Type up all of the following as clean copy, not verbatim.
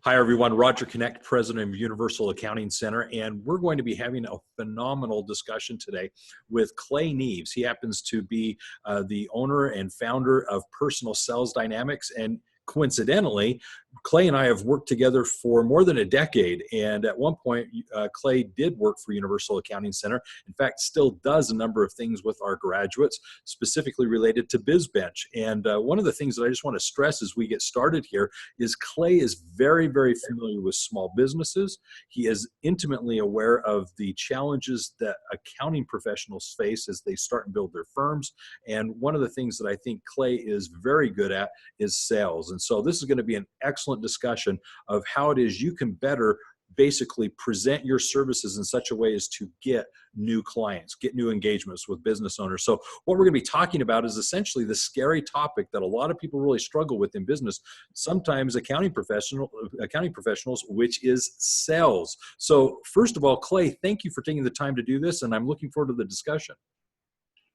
Hi, everyone. Roger Connect, president of Universal Accounting Center, and we're going to be having a phenomenal discussion today with Clay Neves. He happens to be the owner and founder of Personal Sales Dynamics, and coincidentally, Clay and I have worked together for more than a decade, and at one point, Clay did work for Universal Accounting Center. In fact, still does a number of things with our graduates, specifically related to BizBench. And one of the things that I just want to stress as we get started here is Clay is very, very familiar with small businesses. He is intimately aware of the challenges that accounting professionals face as they start and build their firms. And one of the things that I think Clay is very good at is sales. And so this is going to be an excellent discussion of how it is you can better basically present your services in such a way as to get new clients, get new engagements with business owners. So what we're going to be talking about is essentially the scary topic that a lot of people really struggle with in business, sometimes accounting professionals, which is sales. So first of all, Clay, thank you for taking the time to do this, and I'm looking forward to the discussion.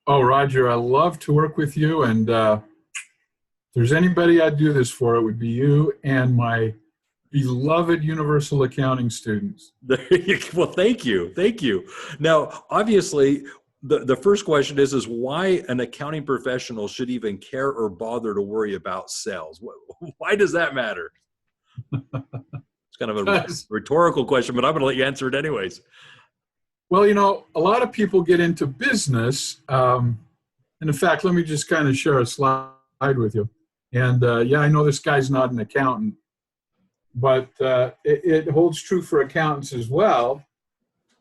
Oh, Roger, I love to work with you, and if there's anybody I'd do this for, it would be you and my beloved Universal Accounting students. Well, thank you. Thank you. Now, obviously, the first question is why an accounting professional should even care or bother to worry about sales? Why does that matter? It's kind of a rhetorical question, but I'm going to let you answer it anyways. Well, you know, a lot of people get into business. And in fact, let me just kind of share a slide with you. And yeah, I know this guy's not an accountant, but it holds true for accountants as well.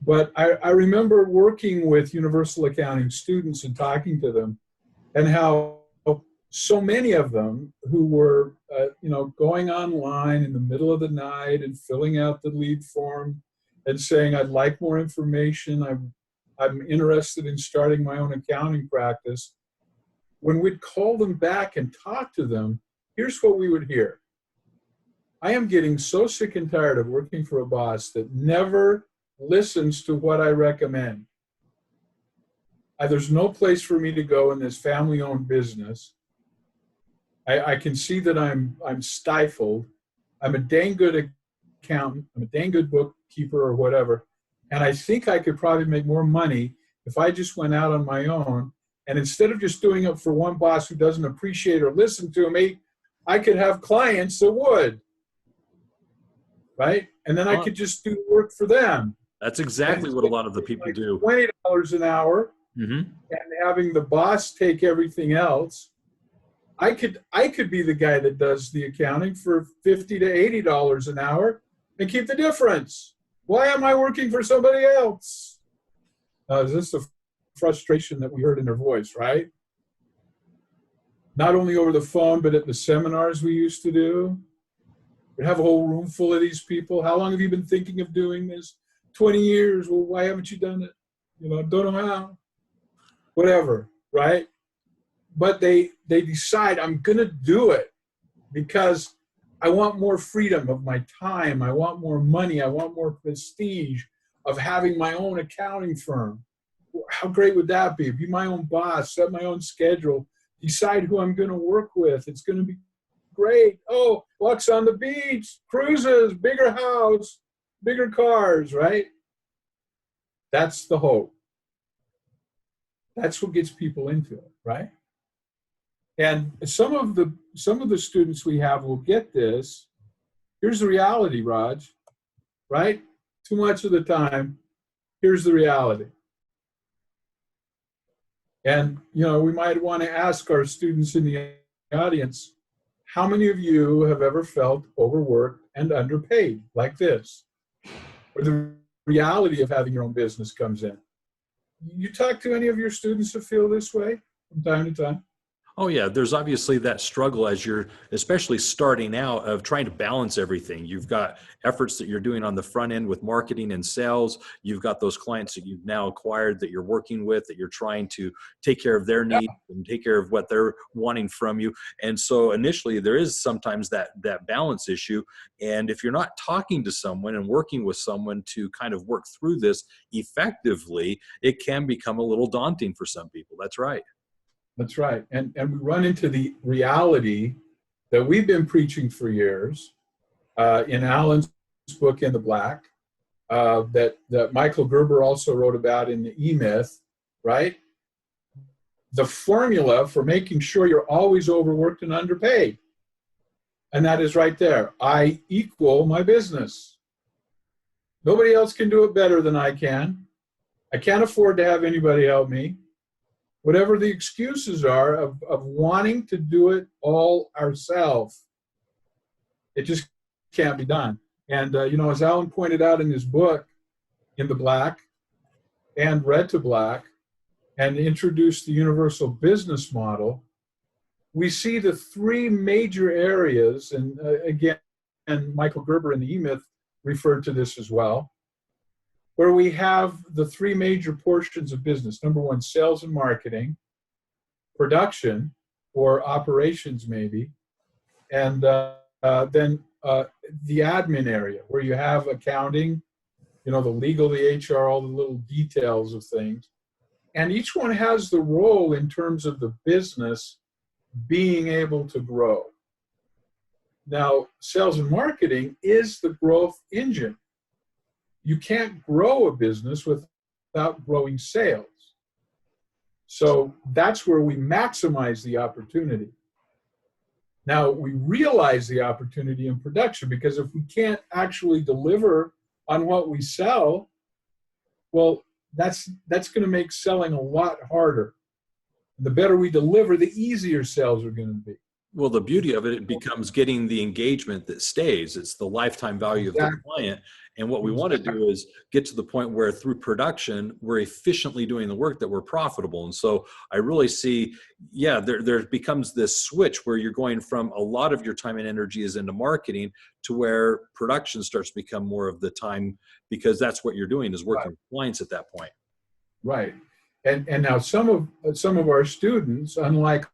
But I remember working with Universal Accounting students and talking to them, and how so many of them who were, going online in the middle of the night and filling out the lead form and saying, I'd like more information, I'm interested in starting my own accounting practice. When we'd call them back and talk to them, here's what we would hear. I am getting so sick and tired of working for a boss that never listens to what I recommend. There's no place for me to go in this family-owned business. I can see that I'm stifled. I'm a dang good accountant. I'm a dang good bookkeeper or whatever. And I think I could probably make more money if I just went out on my own. And instead of just doing it for one boss who doesn't appreciate or listen to me, I could have clients that would. Right? And then I could just do work for them. That's exactly what a lot of the people do. $20 an hour, and having the boss take everything else. I could be the guy that does the accounting for $50 to $80 an hour and keep the difference. Why am I working for somebody else? Is this the frustration that we heard in their voice, right? Not only over the phone, but at the seminars we used to do. We'd have a whole room full of these people. How long have you been thinking of doing this? 20 years. Well, why haven't you done it? Don't know how. Whatever, right? But they decide, I'm going to do it because I want more freedom of my time. I want more money. I want more prestige of having my own accounting firm. How great would that be? Be my own boss, set my own schedule, decide who I'm going to work with. It's going to be great. Oh, walks on the beach, cruises, bigger house, bigger cars, right? That's the hope. That's what gets people into it, right? And some of the students we have will get this. Here's the reality, Raj, right? Too much of the time, here's the reality. And, we might want to ask our students in the audience, how many of you have ever felt overworked and underpaid like this? Or the reality of having your own business comes in. You talk to any of your students who feel this way from time to time? Oh yeah, there's obviously that struggle as you're especially starting out of trying to balance everything. You've got efforts that you're doing on the front end with marketing and sales. You've got those clients that you've now acquired that you're working with, that you're trying to take care of their needs and take care of what they're wanting from you. And so initially there is sometimes that balance issue. And if you're not talking to someone and working with someone to kind of work through this effectively, it can become a little daunting for some people. That's right. That's right. And we run into the reality that we've been preaching for years, in Alan's book In the Black, that Michael Gerber also wrote about in the E-Myth, right? The formula for making sure you're always overworked and underpaid. And that is right there. I equal my business. Nobody else can do it better than I can. I can't afford to have anybody help me. Whatever the excuses are of wanting to do it all ourselves, it just can't be done. And, as Alan pointed out in his book, In the Black, and Red to Black, and introduced the universal business model, we see the three major areas, and again, and Michael Gerber in the E-Myth referred to this as well, where we have the three major portions of business. Number one, sales and marketing, production, or operations maybe, and then the admin area, where you have accounting, the legal, the HR, all the little details of things. And each one has the role in terms of the business being able to grow. Now, sales and marketing is the growth engine. You can't grow a business without growing sales. So that's where we maximize the opportunity. Now, we realize the opportunity in production, because if we can't actually deliver on what we sell, well, that's going to make selling a lot harder. The better we deliver, the easier sales are going to be. Well, the beauty of it becomes getting the engagement that stays. It's the lifetime value of the client. And what we want to do is get to the point where through production, we're efficiently doing the work that we're profitable. And so I really see, there becomes this switch where you're going from a lot of your time and energy is into marketing to where production starts to become more of the time, because that's what you're doing is working with clients at that point. Right. And now some of our students, unlike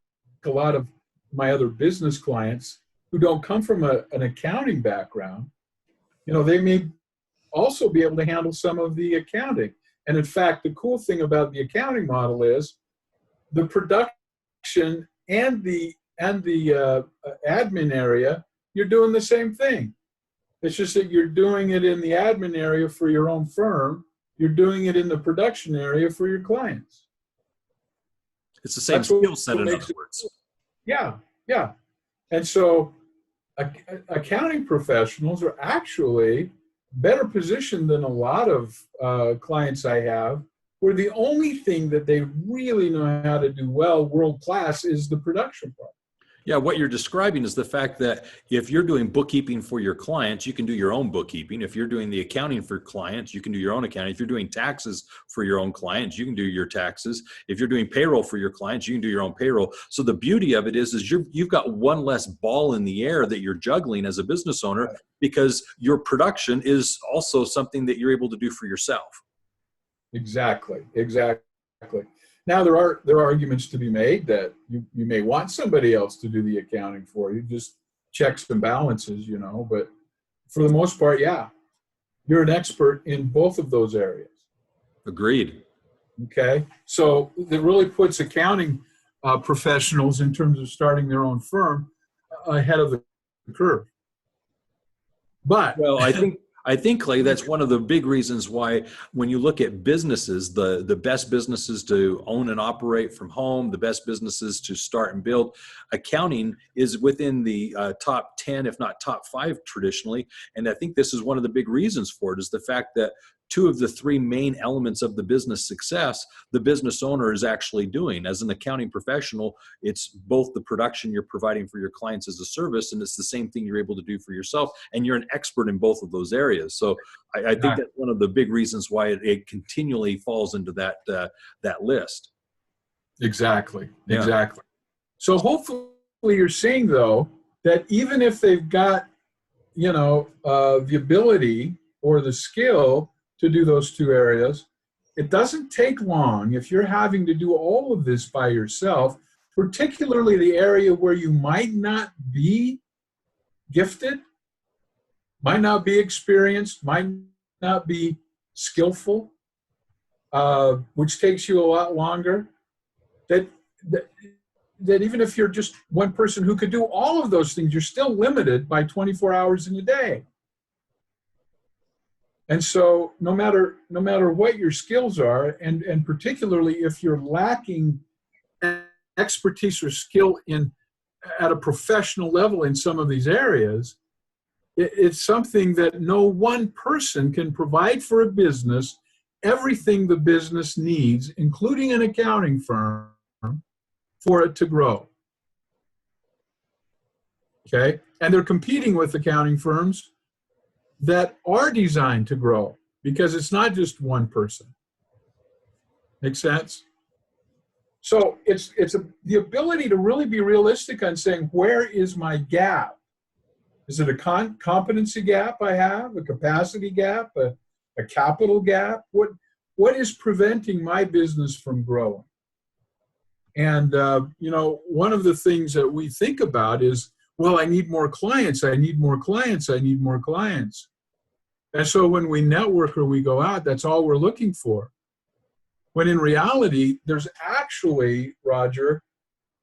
a lot of my other business clients who don't come from an accounting background, they may also be able to handle some of the accounting. And in fact, the cool thing about the accounting model is the production and the admin area, you're doing the same thing. It's just that you're doing it in the admin area for your own firm. You're doing it in the production area for your clients. It's the same skill set, in other words. Yeah. And so accounting professionals are actually better positioned than a lot of clients I have, where the only thing that they really know how to do well, world class, is the production part. Yeah, what you're describing is the fact that if you're doing bookkeeping for your clients, you can do your own bookkeeping. If you're doing the accounting for clients, you can do your own accounting. If you're doing taxes for your own clients, you can do your taxes. If you're doing payroll for your clients, you can do your own payroll. So the beauty of it is you've got one less ball in the air that you're juggling as a business owner, because your production is also something that you're able to do for yourself. Exactly. Now, there are arguments to be made that you may want somebody else to do the accounting for you, just checks and balances, but for the most part, you're an expert in both of those areas. Agreed. Okay. So that really puts accounting professionals, in terms of starting their own firm, ahead of the curve. But well, I think, Clay, that's one of the big reasons why when you look at businesses, the best businesses to own and operate from home, the best businesses to start and build, accounting is within the top 10, if not top 5 traditionally. And I think this is one of the big reasons for it, is the fact that 2 of the 3 main elements of the business success, the business owner is actually doing. As an accounting professional, it's both the production you're providing for your clients as a service, and it's the same thing you're able to do for yourself. And you're an expert in both of those areas. So I think that's one of the big reasons why it continually falls into that list. Exactly. So hopefully you're seeing, though, that even if they've got, the ability or the skill to do those 2 areas, it doesn't take long if you're having to do all of this by yourself, particularly the area where you might not be gifted, might not be experienced, might not be skillful, which takes you a lot longer. That that even if you're just one person who could do all of those things, you're still limited by 24 hours in a day. And so no matter what your skills are, and particularly if you're lacking expertise or skill at a professional level in some of these areas, it's something that no one person can provide for a business everything the business needs, including an accounting firm, for it to grow. Okay? And they're competing with accounting firms that are designed to grow, because it's not just one person. Make sense? So it's the ability to really be realistic on saying, where is my gap? Is it a competency gap I have, a capacity gap, a capital gap? What is preventing my business from growing? And, one of the things that we think about is, well, I need more clients, I need more clients, I need more clients. And so when we network or we go out, that's all we're looking for. When in reality, there's actually, Roger,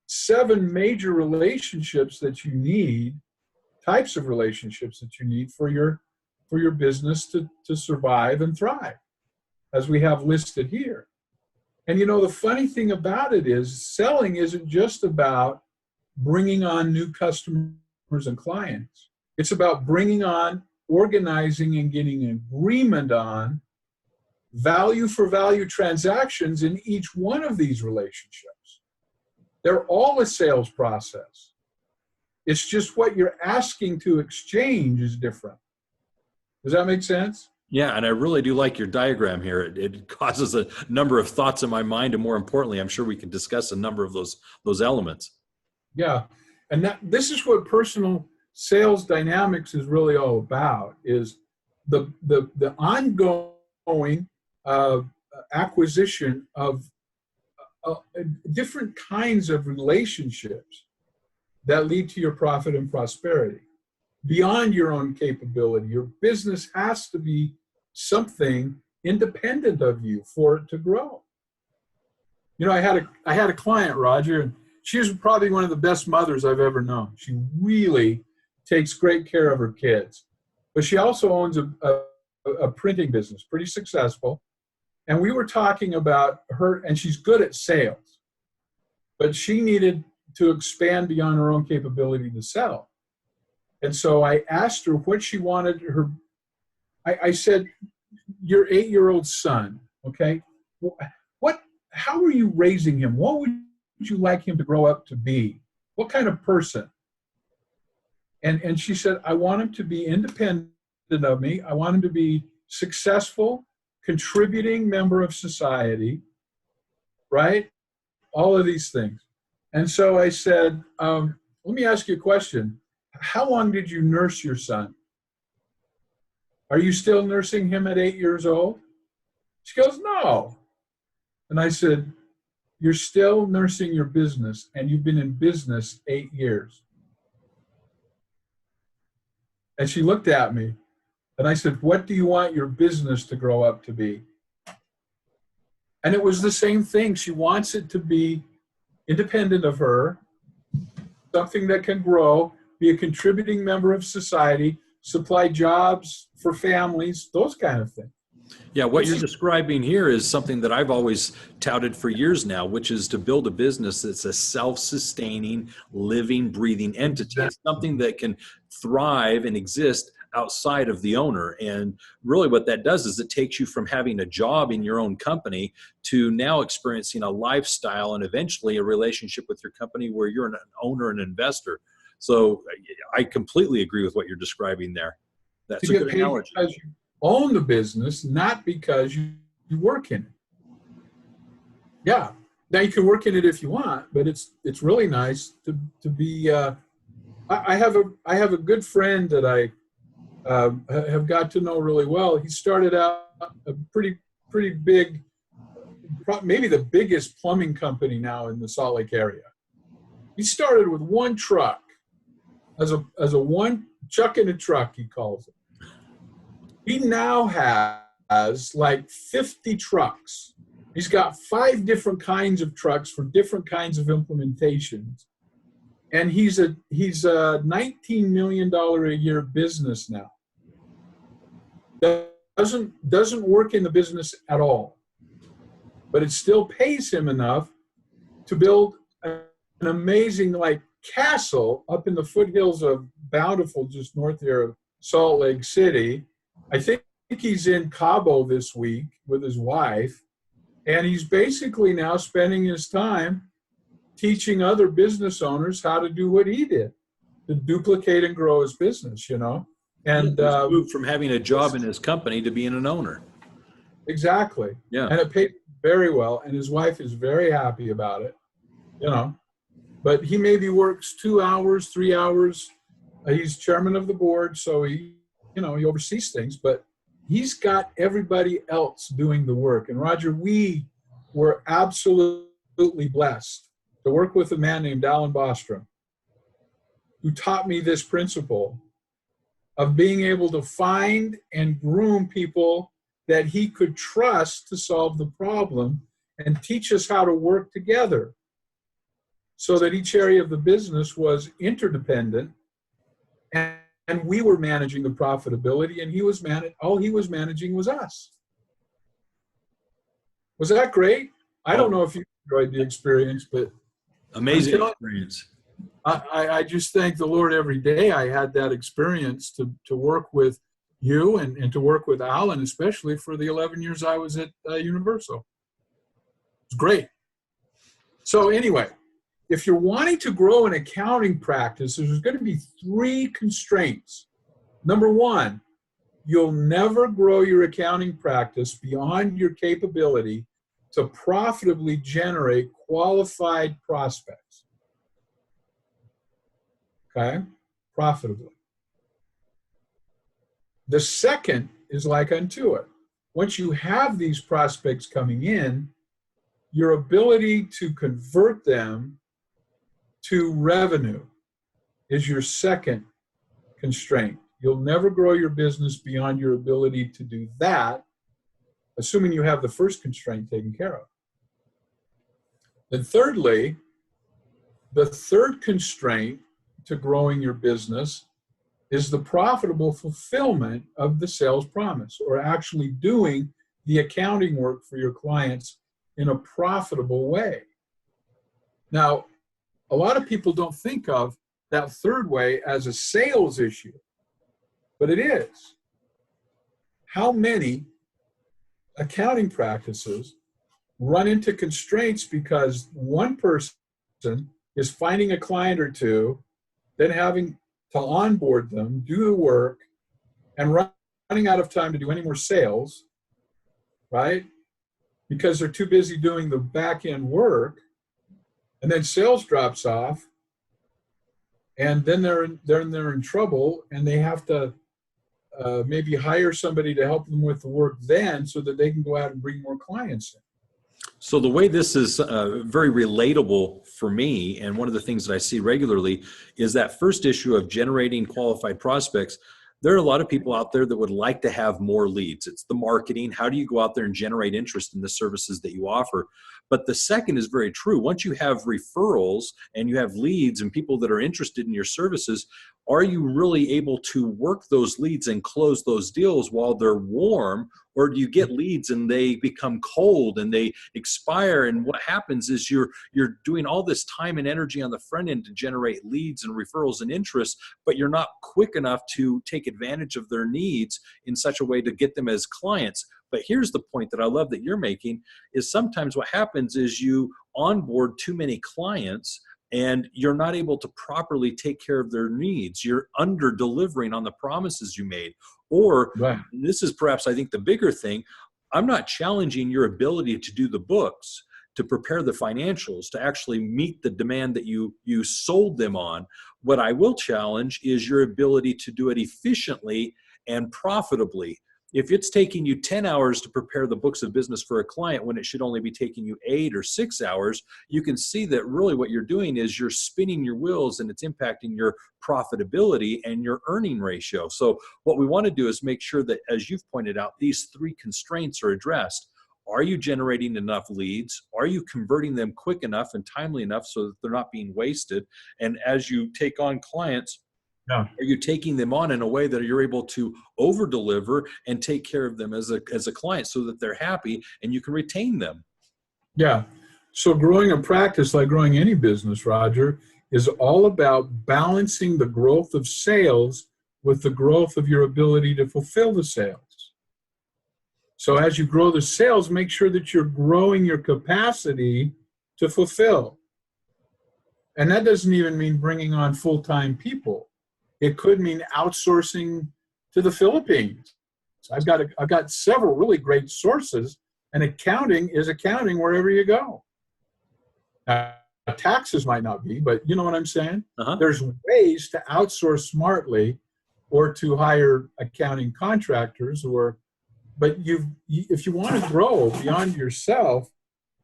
7 major relationships that you need, types of relationships that you need for your business to survive and thrive, as we have listed here. And the funny thing about it is, selling isn't just about bringing on new customers and clients. It's about bringing on, organizing, and getting an agreement on value for value transactions in each one of these relationships. They're all a sales process. It's just what you're asking to exchange is different. Does that make sense? Yeah, and I really do like your diagram here. It causes a number of thoughts in my mind, and more importantly, I'm sure we can discuss a number of those elements. Yeah, and this is what personal sales dynamics is really all about, is the ongoing acquisition of different kinds of relationships that lead to your profit and prosperity beyond your own capability. Your business has to be something independent of you for it to grow. I had a client, Roger, and she was probably one of the best mothers I've ever known. She really takes great care of her kids. But she also owns a printing business, pretty successful. And we were talking about her, and she's good at sales, but she needed to expand beyond her own capability to sell. And so I asked her what she wanted her. I said, your 8-year-old son, okay, how are you raising him? What would you like him to grow up to be? What kind of person? And she said, I want him to be independent of me. I want him to be successful, contributing member of society, right? All of these things. And so I said, let me ask you a question. How long did you nurse your son? Are you still nursing him at 8 years old? She goes, no. And I said, you're still nursing your business, and you've been in business 8 years. And she looked at me, and I said, what do you want your business to grow up to be? And it was the same thing. She wants it to be independent of her, something that can grow, be a contributing member of society, supply jobs for families, those kind of things. Yeah, what you're describing here is something that I've always touted for years now, which is to build a business that's a self-sustaining, living, breathing entity. It's something that can thrive and exist outside of the owner. And really what that does is it takes you from having a job in your own company to now experiencing a lifestyle and eventually a relationship with your company where you're an owner and investor. So I completely agree with what you're describing there. That's a good analogy. Because you own the business, not because you work in it. Yeah. Now you can work in it if you want, but it's really nice to be. I have a good friend that I have got to know really well. He started out a pretty big, maybe the biggest plumbing company now in the Salt Lake area. He started with one truck, as a one chuck in a truck, he calls it. He now has like 50 trucks He's got 5 different kinds of trucks for different kinds of implementations. And he's a $19 million a year business now. Doesn't work in the business at all, but it still pays him enough to build an amazing castle up in the foothills of Bountiful, just north here of Salt Lake City. I think he's in Cabo this week with his wife, and he's basically now spending his time teaching other business owners how to do what he did, to duplicate and grow his business, And he's moved from having a job in his company to being an owner. Exactly. Yeah. And it paid very well, and his wife is very happy about it, But he maybe works 2 hours, 3 hours. He's chairman of the board, so he oversees things, but he's got everybody else doing the work. And Roger, we were absolutely blessed to work with a man named Alan Bostrom, who taught me this principle of being able to find and groom people that he could trust to solve the problem and teach us how to work together so that each area of the business was interdependent, and we were managing the profitability, and all he was managing was us. Was that great? I don't know if you enjoyed the experience, but amazing experience. I just thank the Lord every day I had that experience to work with you and to work with Alan, especially for the 11 years I was at Universal. It's great. So anyway, if you're wanting to grow an accounting practice, there's going to be 3 constraints. Number 1, you'll never grow your accounting practice beyond your capability to profitably generate qualified prospects. Okay? Profitably. The second is like unto it. Once you have these prospects coming in, your ability to convert them to revenue is your second constraint. You'll never grow your business beyond your ability to do that, assuming you have the first constraint taken care of. Then thirdly, the third constraint to growing your business is the profitable fulfillment of the sales promise, or actually doing the accounting work for your clients in a profitable way. Now, a lot of people don't think of that third way as a sales issue, but it is. How many accounting practices run into constraints because one person is finding a client or two, then having to onboard them, do the work, and running out of time to do any more sales, right? Because they're too busy doing the back-end work, and then sales drops off, and then they're in trouble, and they have to maybe hire somebody to help them with the work then so that they can go out and bring more clients in. So the way this is very relatable for me, and one of the things that I see regularly, is that first issue of generating qualified prospects. There are a lot of people out there that would like to have more leads. It's the marketing. How do you go out there and generate interest in the services that you offer? But the second is very true. Once you have referrals and you have leads and people that are interested in your services, are you really able to work those leads and close those deals while they're warm? Or do you get leads and they become cold and they expire? And what happens is you're doing all this time and energy on the front end to generate leads and referrals and interest, but you're not quick enough to take advantage of their needs in such a way to get them as clients. But here's the point that I love that you're making, is sometimes what happens is you onboard too many clients and you're not able to properly take care of their needs. You're under delivering on the promises you made. Or right. This is perhaps, I think, the bigger thing. I'm not challenging your ability to do the books, to prepare the financials, to actually meet the demand that you sold them on. What I will challenge is your ability to do it efficiently and profitably. If it's taking you 10 hours to prepare the books of business for a client when it should only be taking you 8 or 6 hours, you can see that really what you're doing is you're spinning your wheels and it's impacting your profitability and your earning ratio. So what we want to do is make sure that, as you've pointed out, these 3 constraints are addressed. Are you generating enough leads? Are you converting them quick enough and timely enough so that they're not being wasted? And as you take on clients, Yeah. are you taking them on in a way that you're able to over deliver and take care of them as a client so that they're happy and you can retain them? Yeah. So growing a practice, like growing any business, Roger, is all about balancing the growth of sales with the growth of your ability to fulfill the sales. So as you grow the sales, make sure that you're growing your capacity to fulfill. And that doesn't even mean bringing on full-time people. It could mean outsourcing to the Philippines. I've got several really great sources, and accounting is accounting wherever you go. Taxes might not be, but you know what I'm saying? Uh-huh. There's ways to outsource smartly or to hire accounting contractors, but if you want to grow beyond yourself,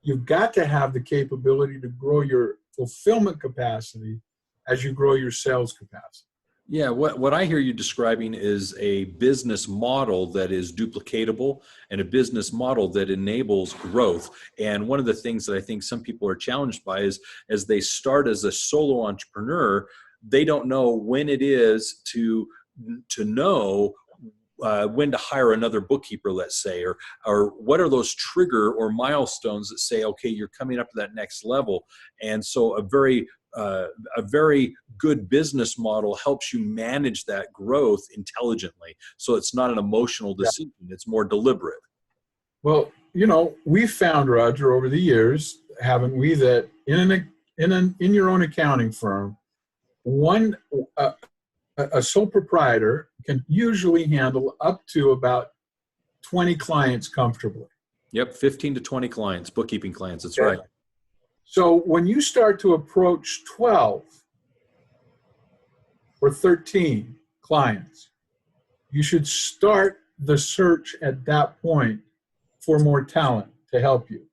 you've got to have the capability to grow your fulfillment capacity as you grow your sales capacity. Yeah, what I hear you describing is a business model that is duplicatable and a business model that enables growth. And one of the things that I think some people are challenged by is as they start as a solo entrepreneur, they don't know when it is to know when to hire another bookkeeper, let's say, or what are those trigger or milestones that say, okay, you're coming up to that next level. And so a very good business model helps you manage that growth intelligently. So it's not an emotional decision. It's more deliberate. Well, we found, Roger, over the years, haven't we, that in your own accounting firm, a sole proprietor can usually handle up to about 20 clients comfortably. Yep, 15 to 20 clients, bookkeeping clients. That's right. So when you start to approach 12 or 13 clients, you should start the search at that point for more talent to help you.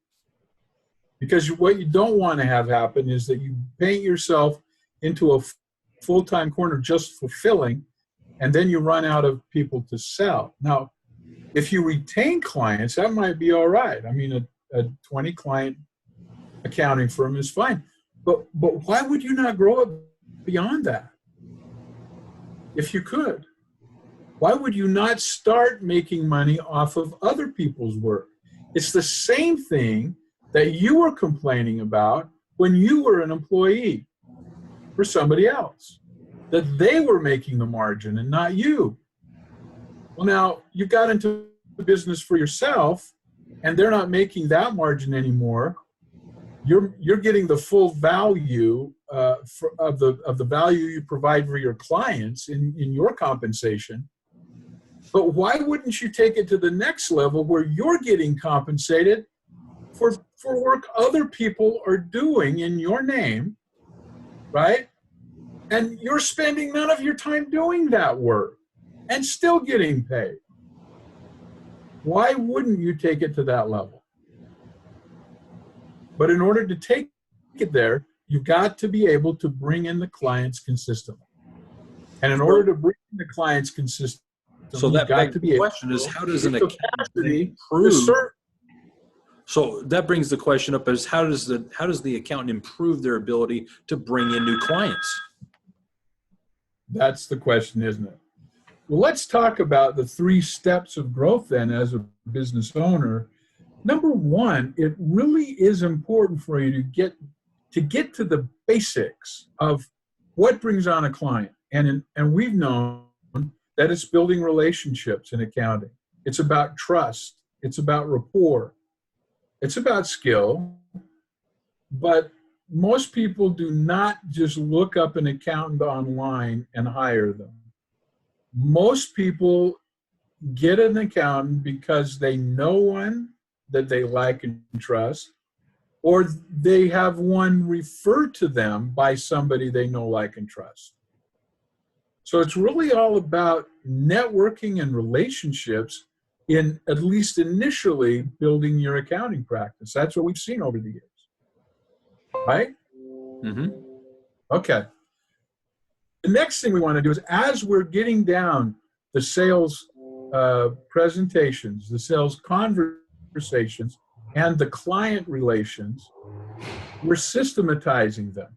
Because what you don't want to have happen is that you paint yourself into a full-time corner just fulfilling, and then you run out of people to sell. Now, if you retain clients, that might be all right. I mean, a 20-client accounting firm is fine. But why would you not grow it beyond that? If you could, why would you not start making money off of other people's work? It's the same thing that you were complaining about when you were an employee for somebody else, that they were making the margin and not you. Well, now you got into the business for yourself and they're not making that margin anymore. You're getting the full value of the value you provide for your clients in your compensation. But why wouldn't you take it to the next level where you're getting compensated for work other people are doing in your name, right? And you're spending none of your time doing that work and still getting paid. Why wouldn't you take it to that level? But in order to take it there, you've got to be able to bring in the clients consistently. And in order to bring in the clients consistently, so that begs the question is, how does an accountant improve? So that brings the question up as how does the accountant improve their ability to bring in new clients? That's the question, isn't it? Well, let's talk about the 3 steps of growth then as a business owner. Number 1, it really is important for you to get to the basics of what brings on a client. And we've known that it's building relationships in accounting. It's about trust. It's about rapport. It's about skill. But most people do not just look up an accountant online and hire them. Most people get an accountant because they know one that they like and trust, or they have one referred to them by somebody they know, like, and trust. So it's really all about networking and relationships in, at least initially, building your accounting practice. That's what we've seen over the years. Right? Mm-hmm. Okay. The next thing we want to do is, as we're getting down the sales presentations, the sales conversations, conversations and the client relations, we're systematizing them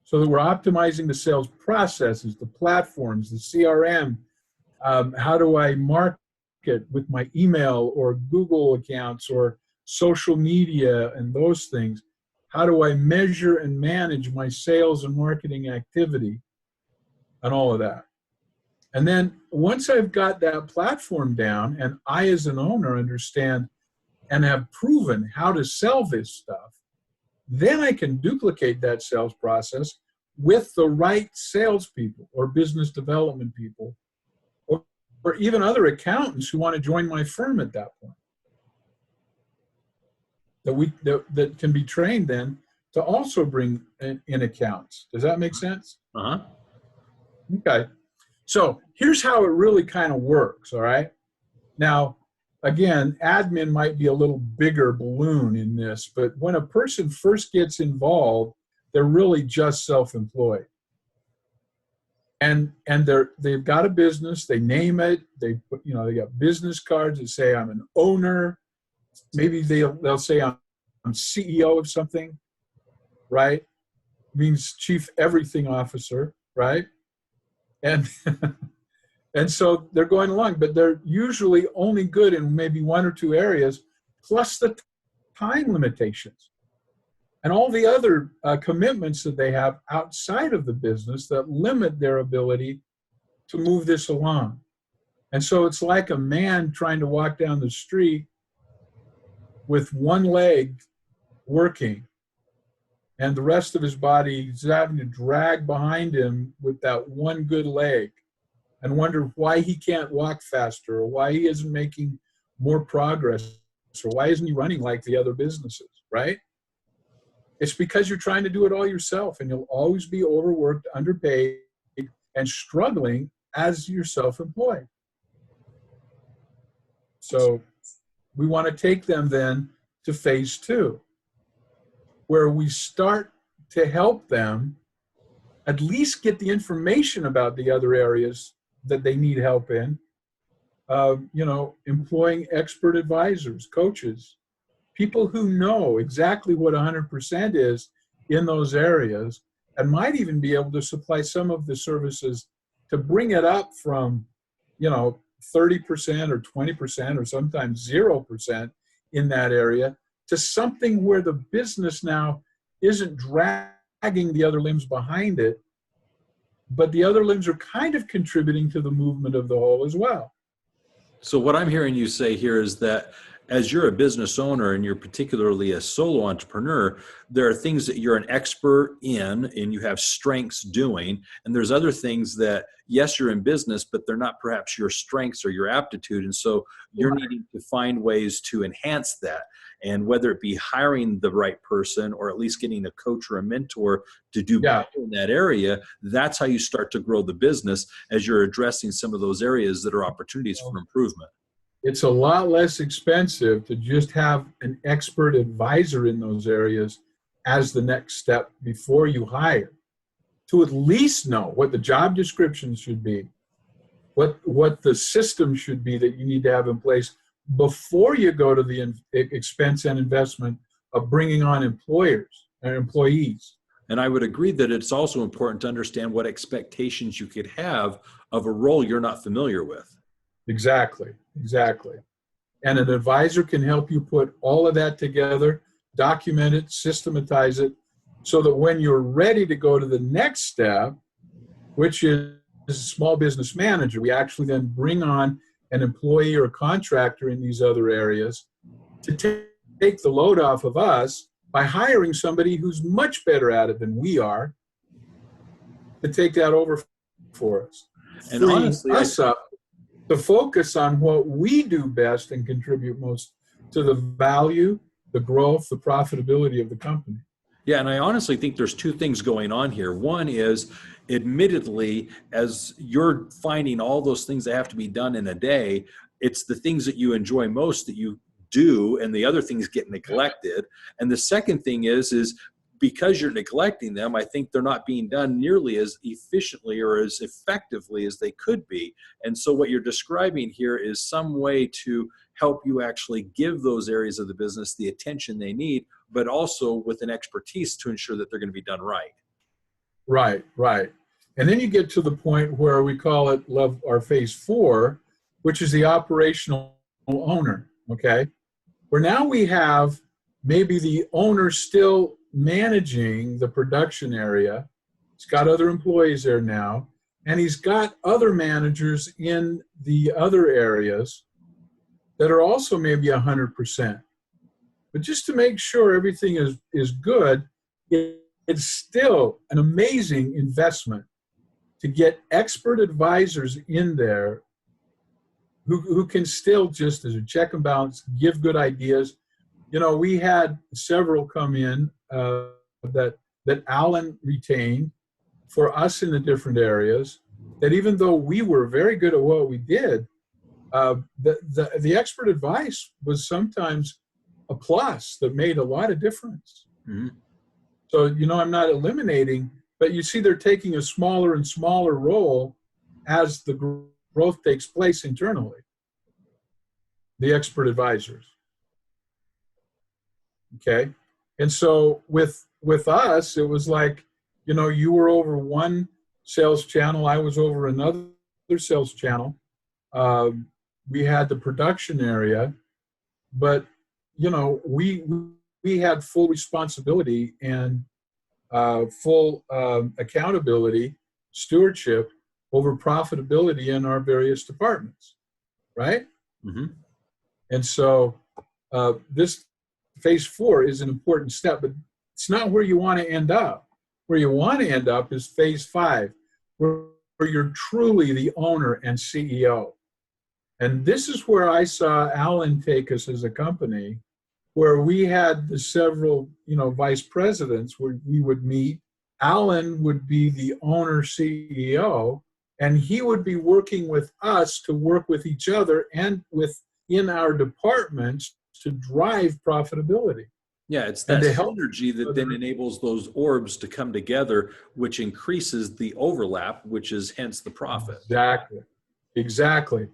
so that we're optimizing the sales processes, the platforms, the CRM. How do I market with my email or Google accounts or social media and those things? How do I measure and manage my sales and marketing activity and all of that? And then once I've got that platform down and I as an owner understand and have proven how to sell this stuff, then I can duplicate that sales process with the right salespeople or business development people or even other accountants who want to join my firm at that point. That can be trained then to also bring in accounts. Does that make sense? Uh-huh. Okay. So here's how it really kind of works, all right? Now, again, admin might be a little bigger balloon in this, but when a person first gets involved, they're really just self-employed. And they've got a business, they name it, they got business cards that say I'm an owner. Maybe they'll say I'm CEO of something, right? Means chief everything officer, right? And and so they're going along, but they're usually only good in maybe one or two areas, plus the time limitations and all the other commitments that they have outside of the business that limit their ability to move this along. And so it's like a man trying to walk down the street with one leg working and the rest of his body is having to drag behind him with that one good leg and wonder why he can't walk faster or why he isn't making more progress or why isn't he running like the other businesses, right? It's because you're trying to do it all yourself and you'll always be overworked, underpaid, and struggling as you're self-employed. So we want to take them then to phase two, where we start to help them at least get the information about the other areas that they need help in, employing expert advisors, coaches, people who know exactly what 100% is in those areas and might even be able to supply some of the services to bring it up from, 30% or 20% or sometimes 0% in that area to something where the business now isn't dragging the other limbs behind it, but the other limbs are kind of contributing to the movement of the whole as well. So what I'm hearing you say here is that as you're a business owner and you're particularly a solo entrepreneur, there are things that you're an expert in and you have strengths doing. And there's other things that, yes, you're in business, but they're not perhaps your strengths or your aptitude. And so you're needing to find ways to enhance that. And whether it be hiring the right person or at least getting a coach or a mentor to do better in that area, that's how you start to grow the business as you're addressing some of those areas that are opportunities for improvement. It's a lot less expensive to just have an expert advisor in those areas as the next step before you hire, to at least know what the job description should be, what the system should be that you need to have in place before you go to the expense and investment of bringing on employers and employees. And I would agree that it's also important to understand what expectations you could have of a role you're not familiar with. Exactly. And an advisor can help you put all of that together, document it, systematize it, so that when you're ready to go to the next step, which is a small business manager, we actually then bring on an employee or a contractor in these other areas to take the load off of us by hiring somebody who's much better at it than we are to take that over for us. And honestly, us up to focus on what we do best and contribute most to the value, the growth, the profitability of the company. Yeah, and I honestly think there's two things going on here. One is, admittedly, as you're finding all those things that have to be done in a day, it's the things that you enjoy most that you do, and the other things get neglected. And the second thing is because you're neglecting them, I think they're not being done nearly as efficiently or as effectively as they could be. And so what you're describing here is some way to help you actually give those areas of the business the attention they need, but also with an expertise to ensure that they're going to be done right. Right, right. And then you get to the point where we call it our phase 4, which is the operational owner, okay? Where now we have maybe the owner still managing the production area. He's got other employees there now, and he's got other managers in the other areas that are also maybe 100%. But just to make sure everything is good, it's still an amazing investment to get expert advisors in there who can still, just as a check and balance, give good ideas. You know, we had several come in that Alan retained for us in the different areas, that even though we were very good at what we did, the expert advice was sometimes a plus that made a lot of difference. Mm-hmm. So, you know, I'm not eliminating, but you see they're taking a smaller and smaller role as the growth takes place internally, the expert advisors. Okay. And so with us, it was like, you know, you were over one sales channel, I was over another sales channel. We had the production area, but, you know, we had full responsibility and full accountability, stewardship over profitability in our various departments, right? Mm-hmm. And so this phase 4 is an important step, but it's not where you want to end up. Where you want to end up is phase 5, where you're truly the owner and CEO. And this is where I saw Alan take us as a company, where we had the several, you know, vice presidents where we would meet. Alan would be the owner CEO, and he would be working with us to work with each other and within our departments to drive profitability. Yeah, it's that synergy that then enables those orbs to come together, which increases the overlap, which is hence the profit. Exactly.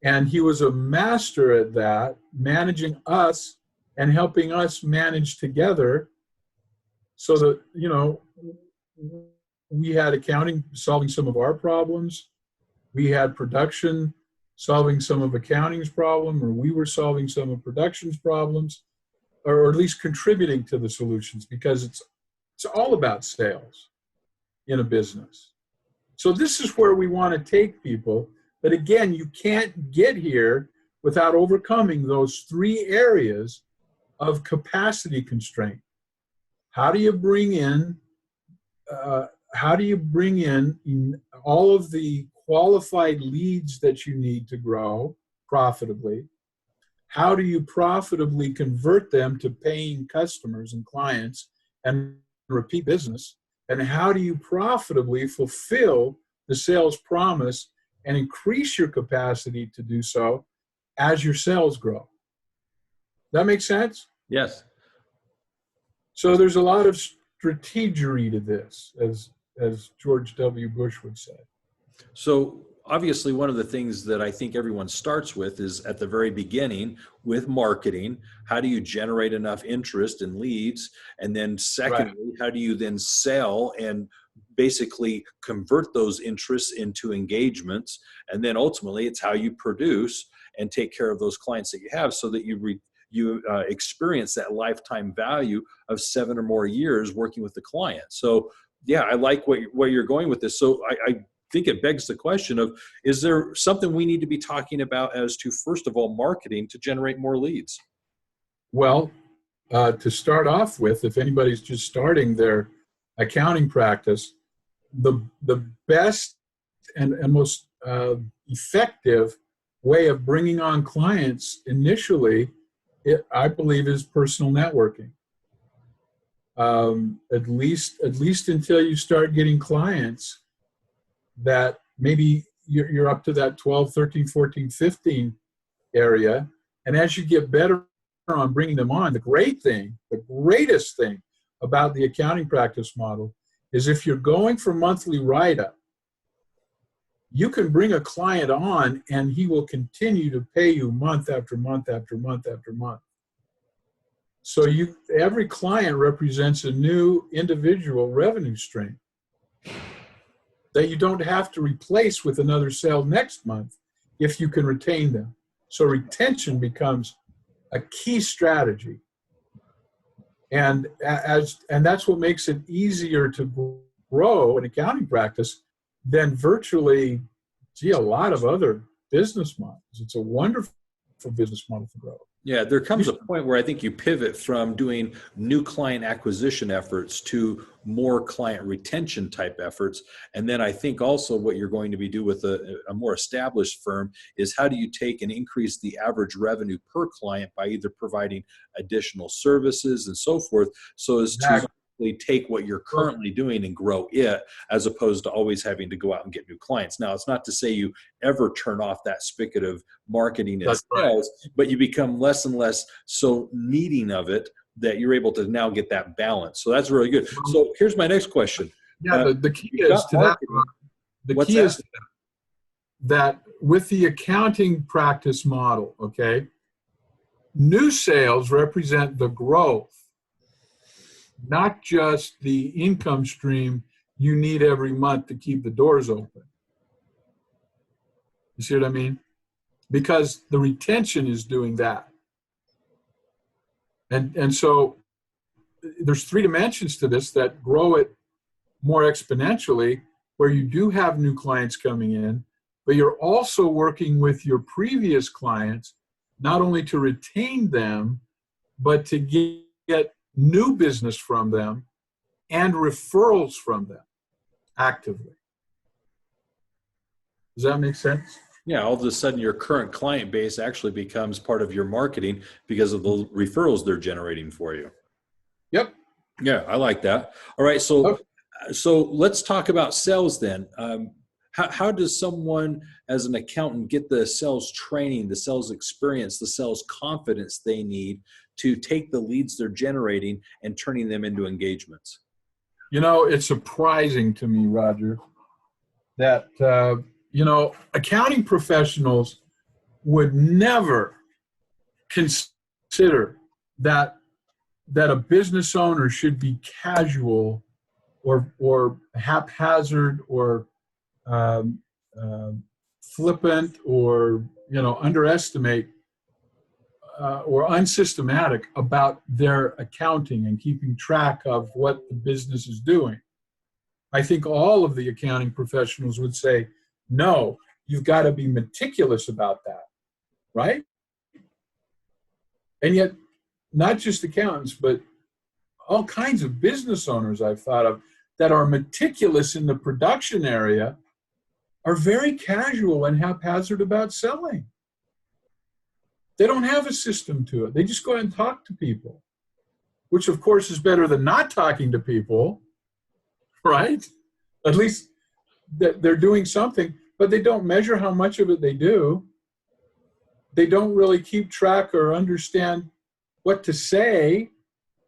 And he was a master at that, managing us and helping us manage together so that, you know, we had accounting solving some of our problems. We had production solving some of accounting's problem, or we were solving some of production's problems, or at least contributing to the solutions, because it's all about sales in a business. So this is where we want to take people. But again, you can't get here without overcoming those 3 areas of capacity constraint. How do you bring in all of the qualified leads that you need to grow profitably? How do you profitably convert them to paying customers and clients and repeat business? And how do you profitably fulfill the sales promise and increase your capacity to do so as your sales grow? That makes sense? Yes. So there's a lot of strategery to this, as George W. Bush would say. So obviously, one of the things that I think everyone starts with is at the very beginning with marketing. How do you generate enough interest and leads? And then secondly, how do you then sell and basically convert those interests into engagements? And then ultimately, it's how you produce and take care of those clients that you have, so that you experience that lifetime value of 7 or more years working with the client. So yeah, I like where you're going with this. So I think it begs the question of, is there something we need to be talking about as to, first of all, marketing to generate more leads? Well, to start off with, if anybody's just starting their accounting practice, the best and most effective way of bringing on clients initially, I believe, is personal networking. At least until you start getting clients that maybe you're up to that 12, 13, 14, 15 area. And as you get better on bringing them on, the greatest thing about the accounting practice model is if you're going for monthly write-up, you can bring a client on and he will continue to pay you month after month after month after month. So every client represents a new individual revenue stream that you don't have to replace with another sale next month if you can retain them. So retention becomes a key strategy. And that's what makes it easier to grow an accounting practice than virtually, a lot of other business models. It's a wonderful business model for growth. Yeah, there comes a point where I think you pivot from doing new client acquisition efforts to more client retention type efforts. And then I think also what you're going to be doing with a more established firm is how do you take and increase the average revenue per client by either providing additional services and so forth, so as to take what you're currently doing and grow it, as opposed to always having to go out and get new clients. Now, it's not to say you ever turn off that spigot of marketing and sales, but you become less and less so needing of it that you're able to now get that balance. So that's really good. So here's my next question. Yeah, the key is to that. The key is that with the accounting practice model, okay, new sales represent the growth, not just the income stream you need every month to keep the doors open. You see what I mean? Because the retention is doing that. And so there's 3 dimensions to this that grow it more exponentially, where you do have new clients coming in, but you're also working with your previous clients, not only to retain them, but to get new business from them and referrals from them actively. Does that make sense? Yeah, all of a sudden your current client base actually becomes part of your marketing because of the referrals they're generating for you. Yep. Yeah, I like that. All right, so let's talk about sales then. How does someone as an accountant get the sales training, the sales experience, the sales confidence they need to take the leads they're generating and turning them into engagements? It's surprising to me, Roger, that, accounting professionals would never consider that a business owner should be casual or haphazard or flippant or, underestimate or unsystematic about their accounting and keeping track of what the business is doing. I think all of the accounting professionals would say, no, you've got to be meticulous about that, right? And yet, not just accountants, but all kinds of business owners I've thought of that are meticulous in the production area are very casual and haphazard about selling. They don't have a system to it. They just go out and talk to people, which of course is better than not talking to people, right? At least they're doing something, but they don't measure how much of it they do. They don't really keep track or understand what to say.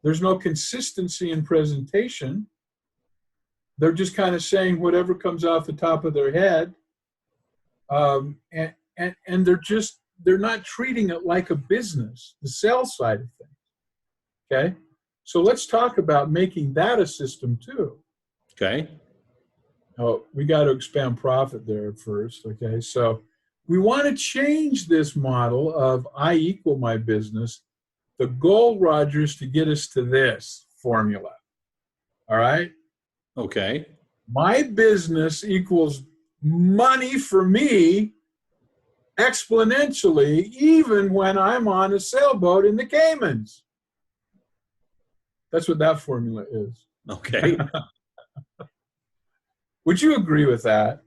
There's no consistency in presentation. They're just kind of saying whatever comes off the top of their head. And they're not treating it like a business, the sales side of things. Okay? So let's talk about making that a system too. Okay. Oh, we got to expand profit there first. Okay. So we want to change this model of I equal my business. The goal, Roger, is to get us to this formula. All right. Okay. My business equals money for me exponentially, even when I'm on a sailboat in the Caymans. That's what that formula is. Okay. Would you agree with that?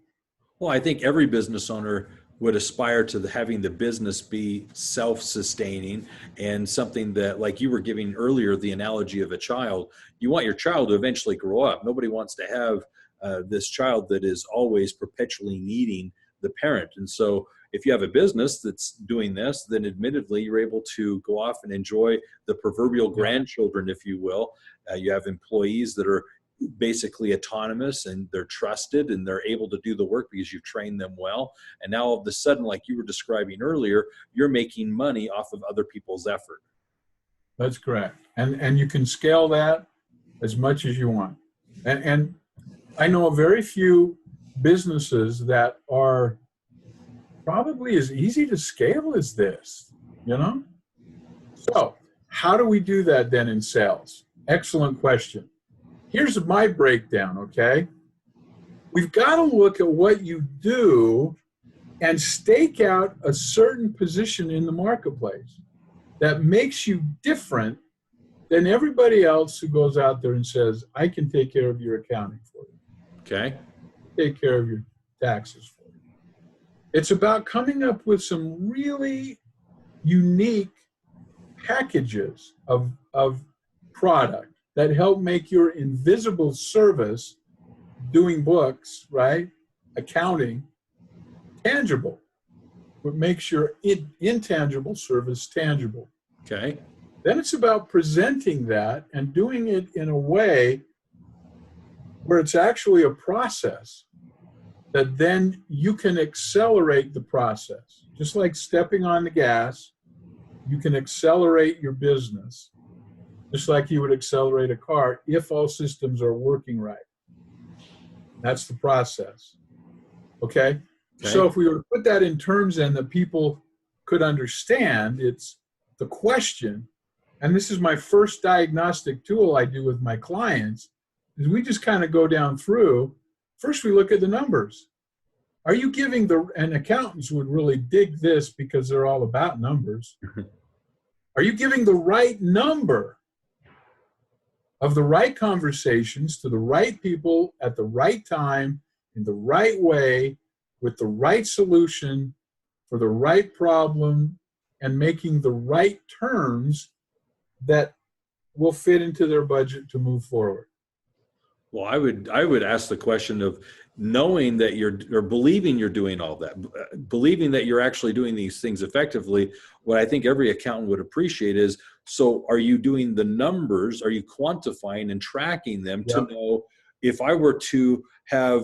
Well, I think every business owner would aspire to having the business be self-sustaining and something that, like you were giving earlier, the analogy of a child, you want your child to eventually grow up. Nobody wants to have this child that is always perpetually needing the parent. And so if you have a business that's doing this, then admittedly you're able to go off and enjoy the proverbial grandchildren, if you will. You have employees that are basically autonomous and they're trusted and they're able to do the work because you've trained them well. And now all of a sudden, like you were describing earlier, you're making money off of other people's effort. That's correct. And you can scale that as much as you want. And I know of very few businesses that are probably as easy to scale as this, you know? So how do we do that then in sales? Excellent question. Here's my breakdown, okay? We've got to look at what you do and stake out a certain position in the marketplace that makes you different than everybody else who goes out there and says, I can take care of your accounting for you. Okay. Take care of your taxes for you. It's about coming up with some really unique packages of product that help make your invisible service, doing books, right, accounting, tangible. What makes your intangible service tangible. Okay. Then it's about presenting that and doing it in a way where it's actually a process that then you can accelerate the process. Just like stepping on the gas, you can accelerate your business, just like you would accelerate a car if all systems are working right. That's the process. Okay? So if we were to put that in terms then that people could understand, it's the question, and this is my first diagnostic tool I do with my clients, is we just kind of go down through. First, we look at the numbers. Are you giving and accountants would really dig this because they're all about numbers. Are you giving the right number of the right conversations to the right people at the right time, in the right way, with the right solution for the right problem, and making the right terms that will fit into their budget to move forward? Well, I would ask the question of knowing that or believing you're doing all that, believing that you're actually doing these things effectively. What I think every accountant would appreciate is, so are you doing the numbers? Are you quantifying and tracking them to know if I were to have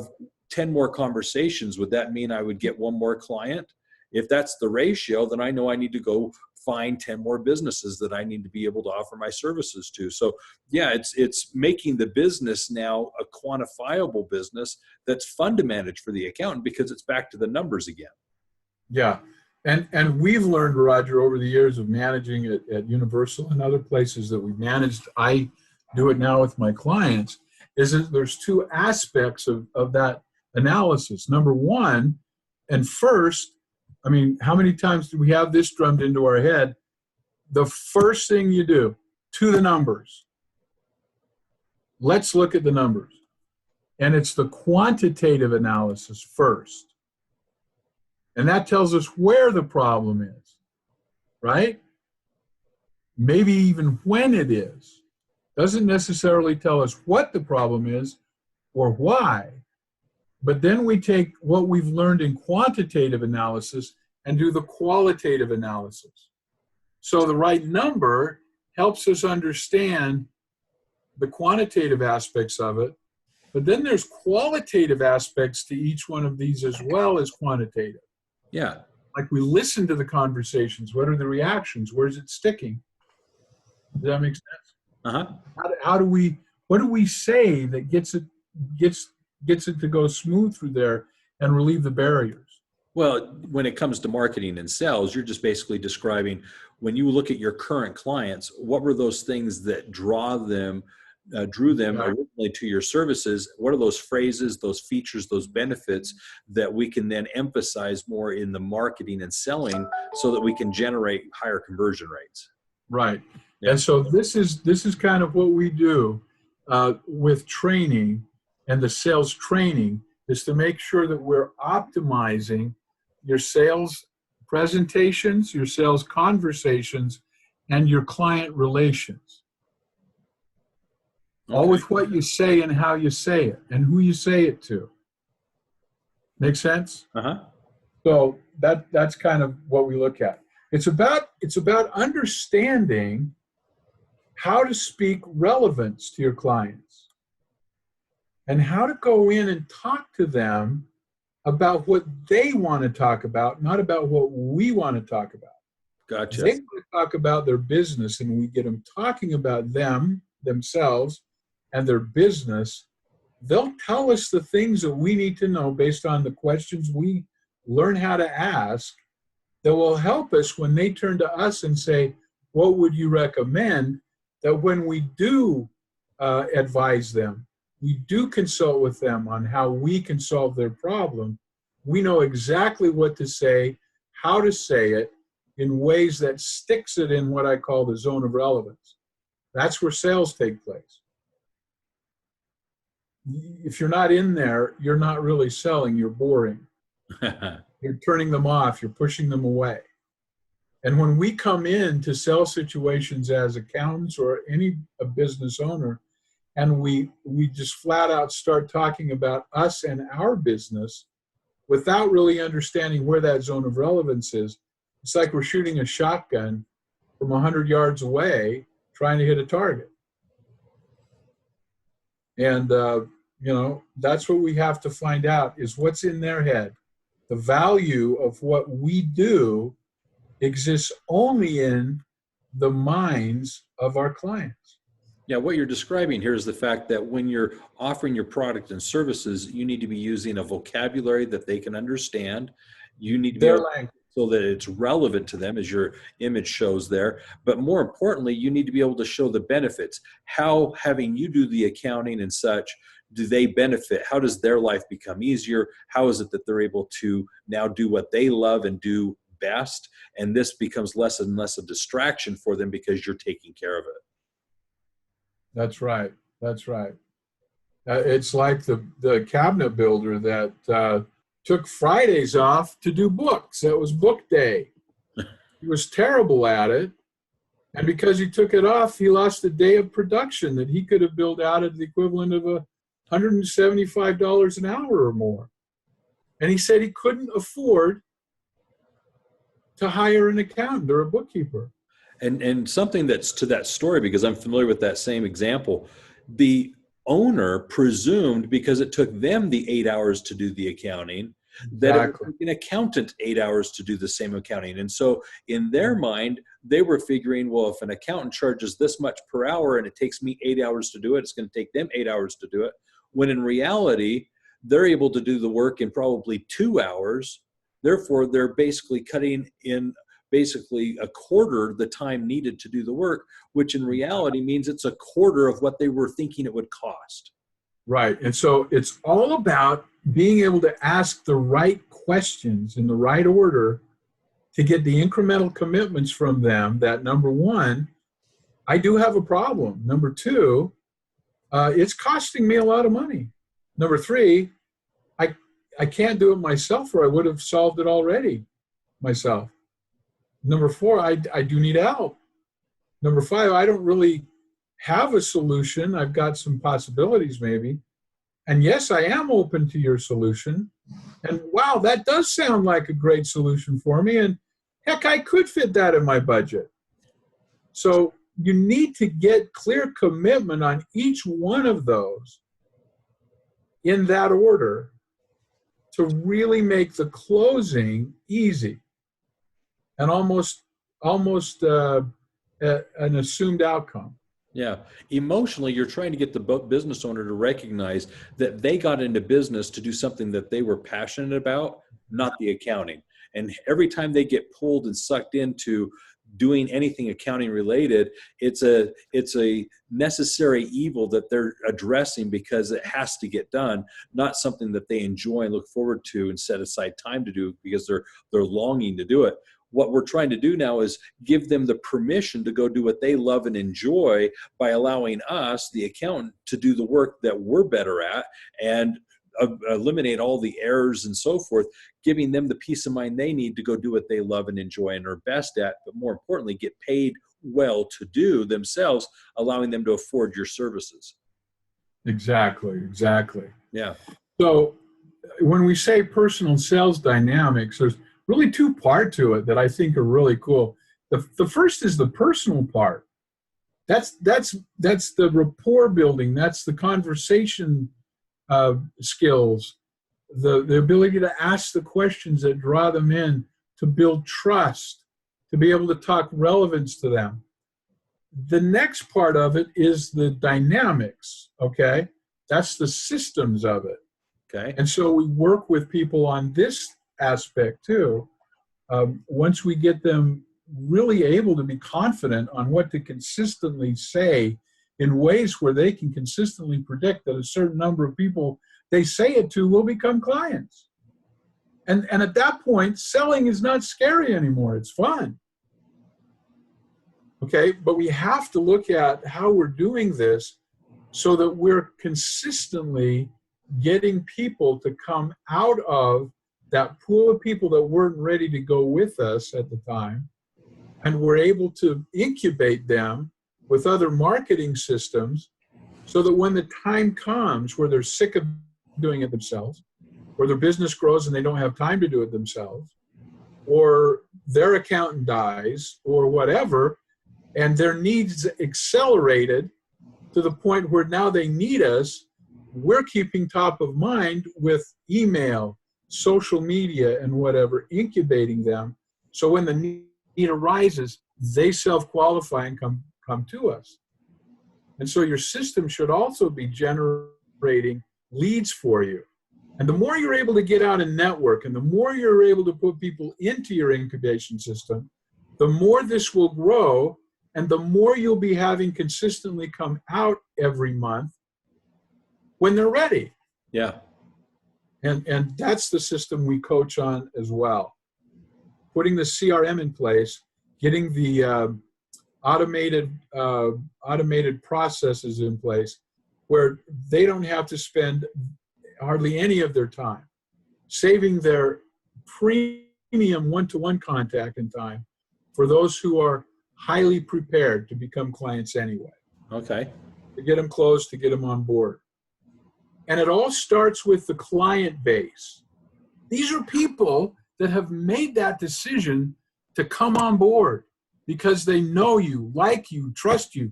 10 more conversations, would that mean I would get one more client? If that's the ratio, then I know I need to go find 10 more businesses that I need to be able to offer my services to. So yeah, it's making the business now a quantifiable business that's fun to manage for the accountant because it's back to the numbers again. Yeah. And we've learned, Roger, over the years of managing it at Universal and other places that we've managed, I do it now with my clients, is that there's two aspects of that analysis. Number one, and first, I mean, how many times do we have this drummed into our head? The first thing you do, to the numbers. Let's look at the numbers. And it's the quantitative analysis first. And that tells us where the problem is, right? Maybe even when it is. Doesn't necessarily tell us what the problem is or why. But then we take what we've learned in quantitative analysis and do the qualitative analysis. So the right number helps us understand the quantitative aspects of it, but then there's qualitative aspects to each one of these as well as quantitative. Yeah. Like we listen to the conversations. What are the reactions? Where's it sticking? Does that make sense? Uh-huh. What do we say that gets it to go smooth through there and relieve the barriers? Well, when it comes to marketing and sales, you're just basically describing, when you look at your current clients, what were those things that drew them originally to your services? What are those phrases, those features, those benefits that we can then emphasize more in the marketing and selling so that we can generate higher conversion rates? Right. Yeah. And so this is kind of what we do with training, and the sales training is to make sure that we're optimizing your sales presentations, your sales conversations, and your client relations. Okay. All with what you say and how you say it and who you say it to. Make sense? Uh-huh. So that's kind of what we look at. It's about understanding how to speak relevance to your clients. and how to go in and talk to them about what they want to talk about, not about what we want to talk about. If Gotcha. they want to talk about their business and we get them talking about themselves, and their business, they'll tell us the things that we need to know based on the questions we learn how to ask that will help us when they turn to us and say, what would you recommend? That when we do advise them, we do consult with them on how we can solve their problem, we know exactly what to say, how to say it in ways that sticks it in what I call the zone of relevance. That's where sales take place. If you're not in there, you're not really selling, you're boring. You're turning them off, you're pushing them away. And when we come in to sell situations as accountants or a business owner, and we just flat out start talking about us and our business without really understanding where that zone of relevance is, it's like we're shooting a shotgun from 100 yards away trying to hit a target. And, that's what we have to find out is what's in their head. The value of what we do exists only in the minds of our clients. Yeah, what you're describing here is the fact that when you're offering your product and services, you need to be using a vocabulary that they can understand. You need to be able so that it's relevant to them, as your image shows there. But more importantly, you need to be able to show the benefits. How, having you do the accounting and such, do they benefit? How does their life become easier? How is it that they're able to now do what they love and do best? And this becomes less and less a distraction for them because you're taking care of it. That's right. That's right. It's like the cabinet builder that took Fridays off to do books. That was book day. He was terrible at it. And because he took it off, he lost a day of production that he could have billed out at the equivalent of $175 an hour or more. And he said he couldn't afford to hire an accountant or a bookkeeper. And something that's to that story, because I'm familiar with that same example, the owner presumed because it took them the 8 hours to do the accounting, that it would take an accountant 8 hours to do the same accounting. And so in their mind, they were figuring, well, if an accountant charges this much per hour and it takes me 8 hours to do it, it's going to take them 8 hours to do it. When in reality, they're able to do the work in probably 2 hours. Therefore, they're basically cutting in basically a quarter the time needed to do the work, which in reality means it's a quarter of what they were thinking it would cost. Right. And so it's all about being able to ask the right questions in the right order to get the incremental commitments from them that, number one, I do have a problem. Number two, it's costing me a lot of money. Number three, I can't do it myself, or I would have solved it already myself. Number four, I do need help. Number five, I don't really have a solution. I've got some possibilities maybe. And yes, I am open to your solution. And wow, that does sound like a great solution for me. And heck, I could fit that in my budget. So you need to get clear commitment on each one of those in that order to really make the closing easy and almost an assumed outcome. Yeah. Emotionally, you're trying to get the business owner to recognize that they got into business to do something that they were passionate about, not the accounting. And every time they get pulled and sucked into doing anything accounting related, it's a necessary evil that they're addressing because it has to get done, not something that they enjoy and look forward to and set aside time to do because they're longing to do it. What we're trying to do now is give them the permission to go do what they love and enjoy by allowing us, the accountant, to do the work that we're better at and eliminate all the errors and so forth, giving them the peace of mind they need to go do what they love and enjoy and are best at, but more importantly, get paid well to do themselves, allowing them to afford your services. Exactly. Yeah. So when we say personal sales dynamics, there's really two parts to it that I think are really cool. The first is the personal part. That's the rapport building. That's the conversation skills, the ability to ask the questions that draw them in, to build trust, to be able to talk relevance to them. The next part of it is the dynamics, okay? That's the systems of it. Okay. And so we work with people on this aspect too. Once we get them really able to be confident on what to consistently say in ways where they can consistently predict that a certain number of people they say it to will become clients. And at that point, selling is not scary anymore. It's fun. Okay, but we have to look at how we're doing this so that we're consistently getting people to come out of that pool of people that weren't ready to go with us at the time, and we're able to incubate them with other marketing systems so that when the time comes where they're sick of doing it themselves, or their business grows and they don't have time to do it themselves, or their accountant dies, or whatever, and their needs accelerated to the point where now they need us, we're keeping top of mind with email, social media, and whatever, incubating them. So when the need arises, they self-qualify and come to us. And so your system should also be generating leads for you. And the more you're able to get out and network, and the more you're able to put people into your incubation system, the more this will grow, and the more you'll be having consistently come out every month when they're ready. Yeah. And that's the system we coach on as well. Putting the CRM in place, getting the automated processes in place where they don't have to spend hardly any of their time, saving their premium one-to-one contact and time for those who are highly prepared to become clients anyway. Okay. To get them closed, to get them on board. And it all starts with the client base. These are people that have made that decision to come on board because they know you, like you, trust you.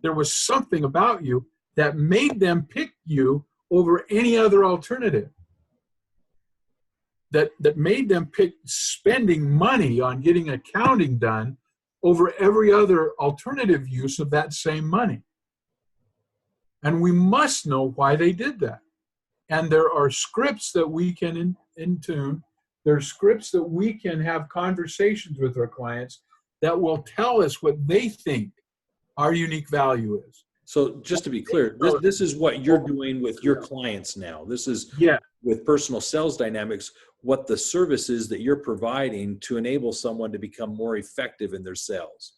There was something about you that made them pick you over any other alternative. That made them pick spending money on getting accounting done over every other alternative use of that same money. And we must know why they did that. And there are scripts that we can in tune. There are scripts that we can have conversations with our clients that will tell us what they think our unique value is. So just to be clear, this is what you're doing with your clients now. This is with personal sales dynamics, what the service is that you're providing to enable someone to become more effective in their sales.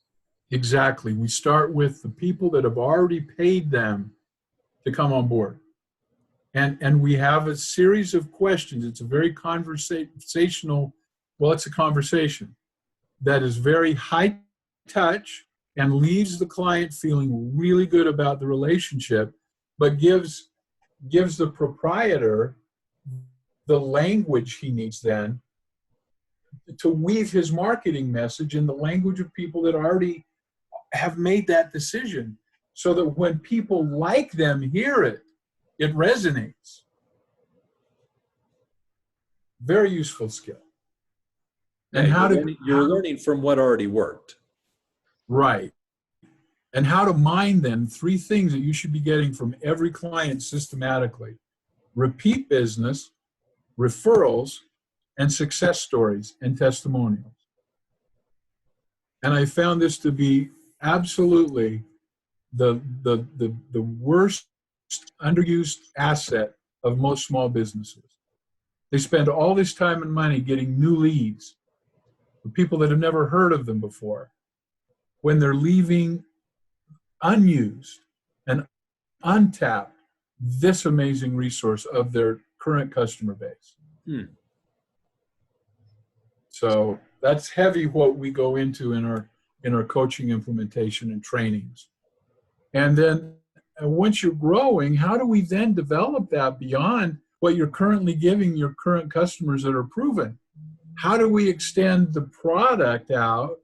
Exactly. We start with the people that have already paid them to come on board. And we have a series of questions. It's a very conversational, it's a conversation that is very high touch and leaves the client feeling really good about the relationship, but gives the proprietor the language he needs then to weave his marketing message in the language of people that already have made that decision, so that when people like them hear it, it resonates. Very useful skill. And you're learning from what already worked. Right. And how to mine then 3 things that you should be getting from every client systematically: repeat business, referrals, and success stories and testimonials. And I found this to be absolutely the worst underused asset of most small businesses. They spend all this time and money getting new leads for people that have never heard of them before, when they're leaving unused and untapped this amazing resource of their current customer base. So that's heavy what we go into in our coaching implementation and trainings. And then once you're growing, how do we then develop that beyond what you're currently giving your current customers that are proven? How do we extend the product out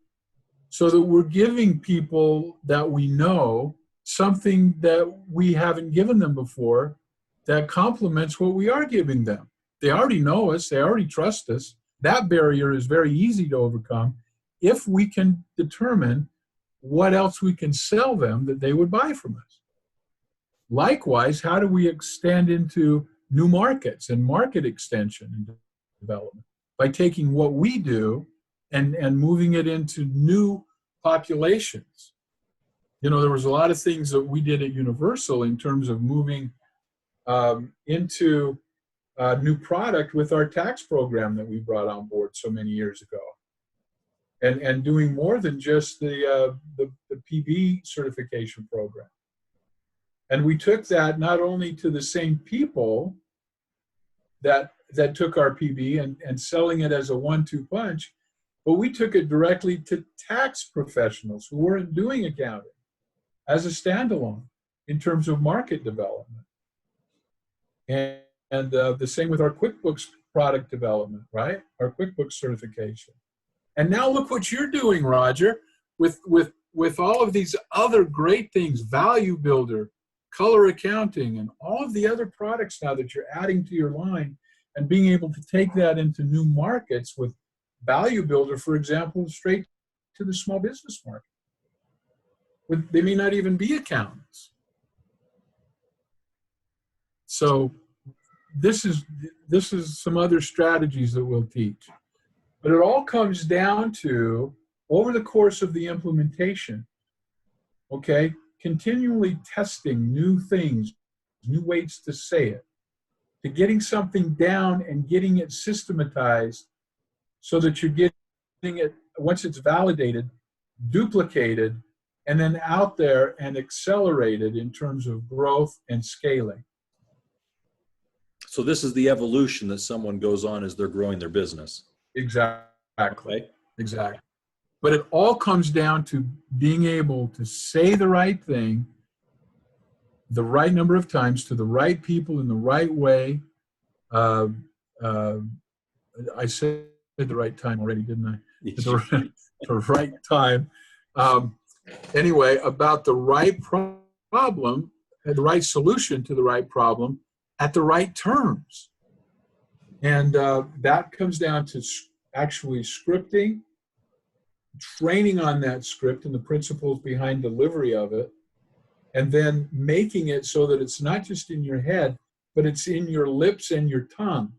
so that we're giving people that we know something that we haven't given them before that complements what we are giving them. They already know us. They already trust us. That barrier is very easy to overcome if we can determine what else we can sell them that they would buy from us. Likewise, how do we extend into new markets and market extension and development? By taking what we do and moving it into new populations. You know, there was a lot of things that we did at Universal in terms of moving into a new product with our tax program that we brought on board so many years ago. And doing more than just the PB certification program. And we took that not only to the same people that took our PB and selling it as a 1-2 punch, but we took it directly to tax professionals who weren't doing accounting as a standalone in terms of market development. And the same with our QuickBooks product development, right? Our QuickBooks certification. And now look what you're doing, Roger, with all of these other great things, Value Builder, Color Accounting, and all of the other products now that you're adding to your line, and being able to take that into new markets with Value Builder, for example, straight to the small business market. They may not even be accountants. So this is some other strategies that we'll teach. But it all comes down to, over the course of the implementation, okay, continually testing new things, new ways to say it, to getting something down and getting it systematized so that you're getting it, once it's validated, duplicated, and then out there and accelerated in terms of growth and scaling. So this is the evolution that someone goes on as they're growing their business. Exactly. Okay. Exactly. But it all comes down to being able to say the right thing the right number of times to the right people in the right way. I said the right time already, didn't I? The right time. Anyway, about the right problem, the right solution to the right problem at the right terms. And that comes down to actually scripting, training on that script and the principles behind delivery of it, and then making it so that it's not just in your head, but it's in your lips and your tongue.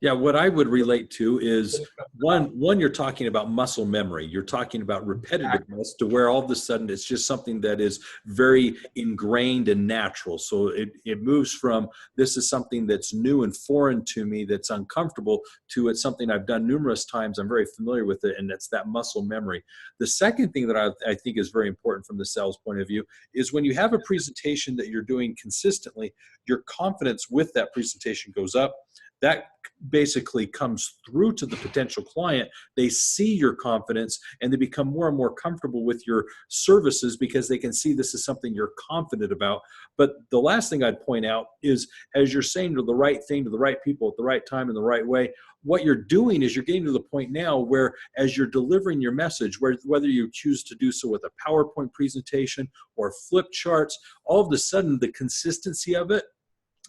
Yeah, what I would relate to is one, you're talking about muscle memory. You're talking about repetitiveness to where all of a sudden it's just something that is very ingrained and natural. So it moves from this is something that's new and foreign to me, that's uncomfortable, to it's something I've done numerous times. I'm very familiar with it, and it's that muscle memory. The second thing that I think is very important from the sales point of view is when you have a presentation that you're doing consistently, your confidence with that presentation goes up. That basically comes through to the potential client. They see your confidence and they become more and more comfortable with your services because they can see this is something you're confident about. But the last thing I'd point out is, as you're saying the right thing to the right people at the right time in the right way, what you're doing is you're getting to the point now where as you're delivering your message, whether you choose to do so with a PowerPoint presentation or flip charts, all of a sudden the consistency of it,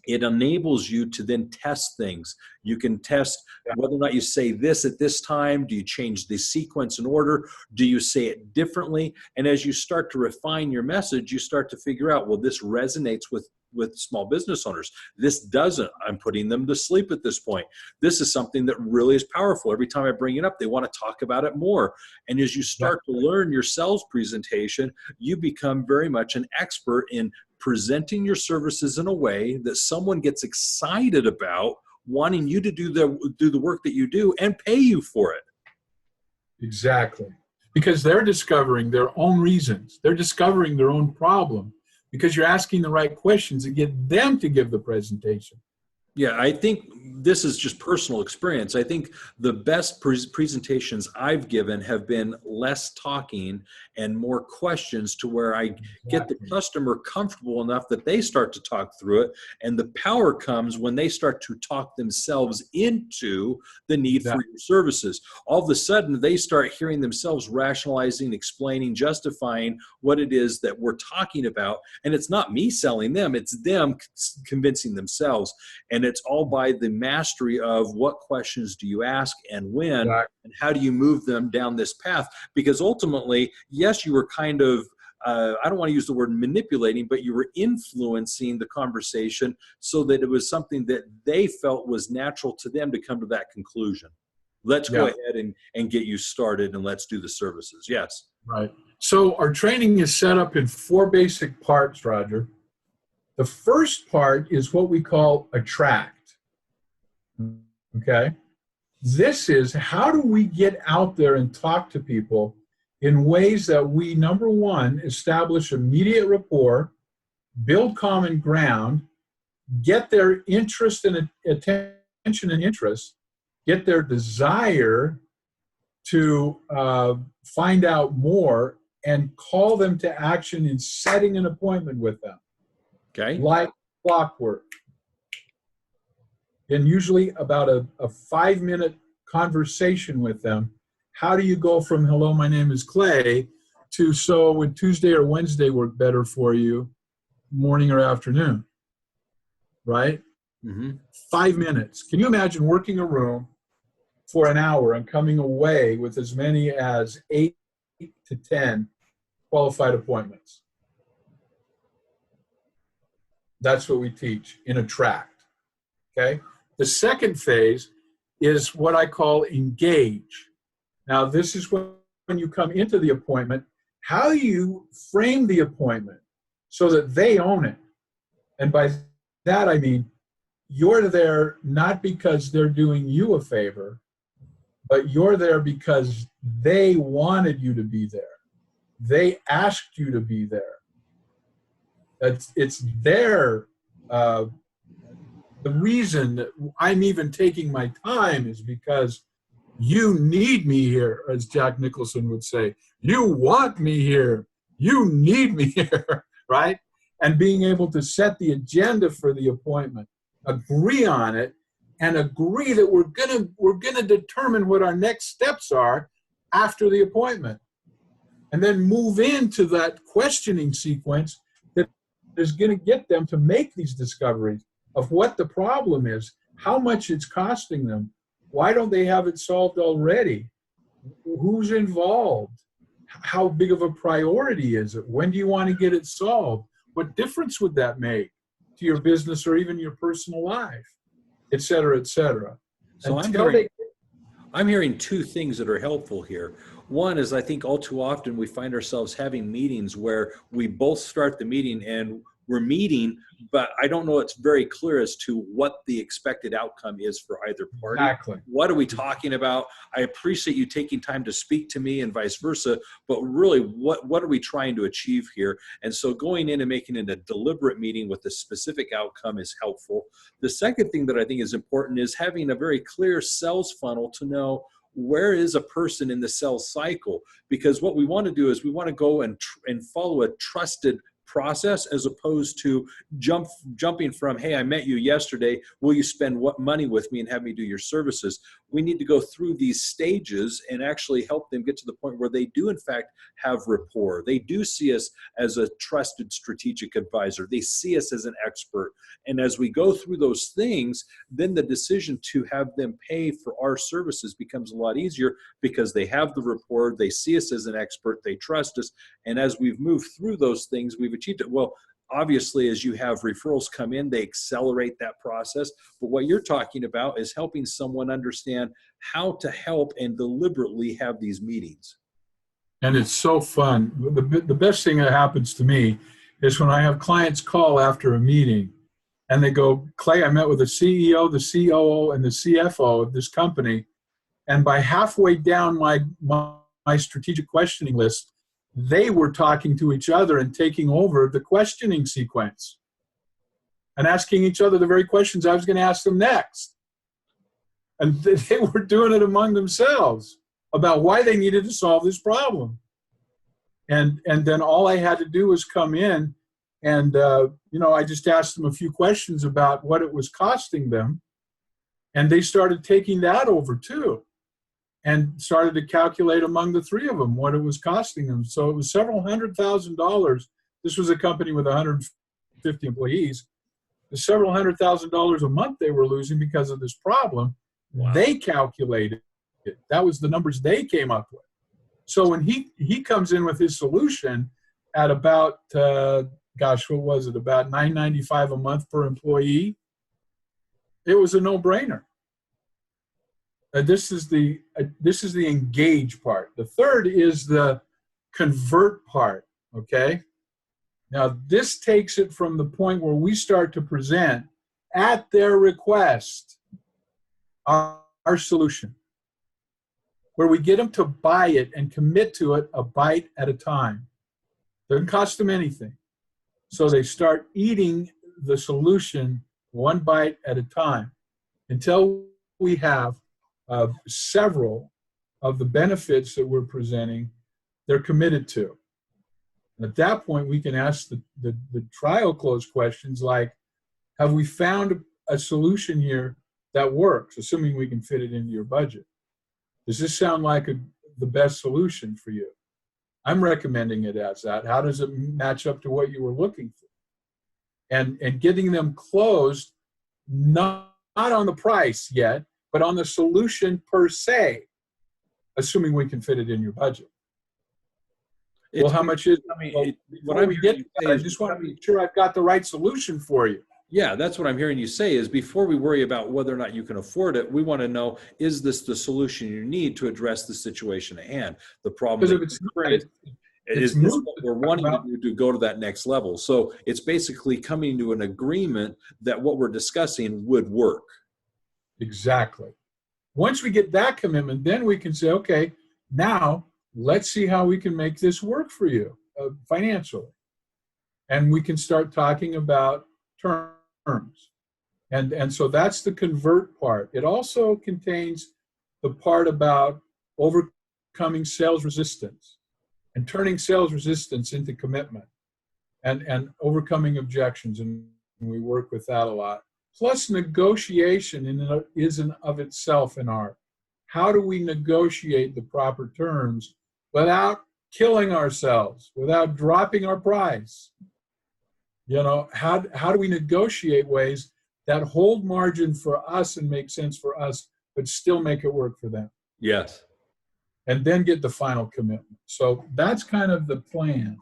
it enables you to then test things. You can test whether or not you say this at this time. Do you change the sequence and order? Do you say it differently? And as you start to refine your message, you start to figure out, well, this resonates with small business owners. This doesn't. I'm putting them to sleep at this point. This is something that really is powerful. Every time I bring it up, they want to talk about it more. And as you start to learn your sales presentation, you become very much an expert in presenting your services in a way that someone gets excited about, wanting you to do the work that you do and pay you for it. Exactly. Because they're discovering their own reasons. They're discovering their own problem because you're asking the right questions to get them to give the presentation. Yeah, I think this is just personal experience. I think the best presentations I've given have been less talking and more questions, to where I get the Exactly. customer comfortable enough that they start to talk through it. And the power comes when they start to talk themselves into the need for Exactly. your services. All of a sudden, they start hearing themselves rationalizing, explaining, justifying what it is that we're talking about. And it's not me selling them, it's them convincing themselves. And it's all by the mastery of what questions do you ask and when, Exactly. and how do you move them down this path. Because ultimately, yes, you were kind of, I don't want to use the word manipulating, but you were influencing the conversation so that it was something that they felt was natural to them to come to that conclusion. Let's go Yeah. ahead and get you started, and let's do the services. Yes. Right. So our training is set up in 4 basic parts, Roger. The first part is what we call attract. Okay. This is, how do we get out there and talk to people in ways that we, number one, establish immediate rapport, build common ground, get their interest and attention and interest, get their desire to find out more, and call them to action in setting an appointment with them, Okay. like clockwork. And usually about a 5-minute conversation with them. How do you go from hello, my name is Clay, to so would Tuesday or Wednesday work better for you, morning or afternoon, right? Mm-hmm. 5 minutes. Can you imagine working a room for an hour and coming away with as many as 8 to 10 qualified appointments? That's what we teach in Attract, okay? The second phase is what I call engage. Now, this is when you come into the appointment, how you frame the appointment so that they own it. And by that, I mean, you're there not because they're doing you a favor, but you're there because they wanted you to be there. They asked you to be there. It's their, the reason that I'm even taking my time is because you need me here, as Jack Nicholson would say. You want me here. You need me here, right? And being able to set the agenda for the appointment, agree on it, and agree that we're gonna determine what our next steps are after the appointment, and then move into that questioning sequence that is going to get them to make these discoveries of what the problem is, how much it's costing them, why don't they have it solved already, who's involved, how big of a priority is it, when do you want to get it solved, what difference would that make to your business or even your personal life, et cetera, et cetera. So I'm hearing two things that are helpful here. One is, I think all too often we find ourselves having meetings where we both start the meeting and we're meeting, but I don't know it's very clear as to what the expected outcome is for either party. Exactly. What are we talking about? I appreciate you taking time to speak to me and vice versa, but really what are we trying to achieve here? And so going in and making it a deliberate meeting with a specific outcome is helpful. The second thing that I think is important is having a very clear sales funnel to know where is a person in the sales cycle, because what we want to do is we want to go and follow a trusted process, as opposed to jumping from, hey, I met you yesterday, will you spend what money with me and have me do your services? We need to go through these stages and actually help them get to the point where they do in fact have rapport. They do see us as a trusted strategic advisor. They see us as an expert. And as we go through those things, then the decision to have them pay for our services becomes a lot easier, because they have the rapport, they see us as an expert, they trust us. And as we've moved through those things, we've achieved it. Well, obviously, as you have referrals come in, they accelerate that process. But what you're talking about is helping someone understand how to help and deliberately have these meetings. And it's so fun. The best thing that happens to me is when I have clients call after a meeting and they go, Clay, I met with the CEO, the COO, and the CFO of this company. And by halfway down my strategic questioning list, they were talking to each other and taking over the questioning sequence. and asking each other the very questions I was going to ask them next. And they were doing it among themselves about why they needed to solve this problem. And then all I had to do was come in and, I just asked them a few questions about what it was costing them. And they started taking that over too, and started to calculate among the three of them what it was costing them. So it was several $100,000. This was a company with 150 employees. The several $100,000 a month they were losing because of this problem. Wow. They calculated it. That was the numbers they came up with. So when he comes in with his solution at about, what was it, about $9.95 a month per employee, it was a no-brainer. This is the engage part. The third is the convert part, okay? Now, this takes it from the point where we start to present, at their request, our solution, where we get them to buy it and commit to it a bite at a time. Doesn't cost them anything. So they start eating the solution one bite at a time until we have several of the benefits that we're presenting they're committed to. And at that point, we can ask the trial close questions like, have we found a solution here that works, assuming we can fit it into your budget? Does this sound like the best solution for you? I'm recommending it as that. How does it match up to what you were looking for? And getting them closed, not on the price yet, but on the solution per se, assuming we can fit it in your budget. Well, how much is it? I just want to make sure I've got the right solution for you. Yeah, that's what I'm hearing you say is before we worry about whether or not you can afford it, we want to know, is this the solution you need to address the situation at hand? The problem is this what we're wanting to do to go to that next level. So it's basically coming to an agreement that what we're discussing would work. Exactly. Once we get that commitment, then we can say, okay, now let's see how we can make this work for you financially. And we can start talking about terms. And so that's the convert part. It also contains the part about overcoming sales resistance and turning sales resistance into commitment and overcoming objections. And we work with that a lot. Plus, negotiation is in of itself an art. How do we negotiate the proper terms without killing ourselves, without dropping our price? How do we negotiate ways that hold margin for us and make sense for us, but still make it work for them? Yes. And then get the final commitment. So that's kind of the plan.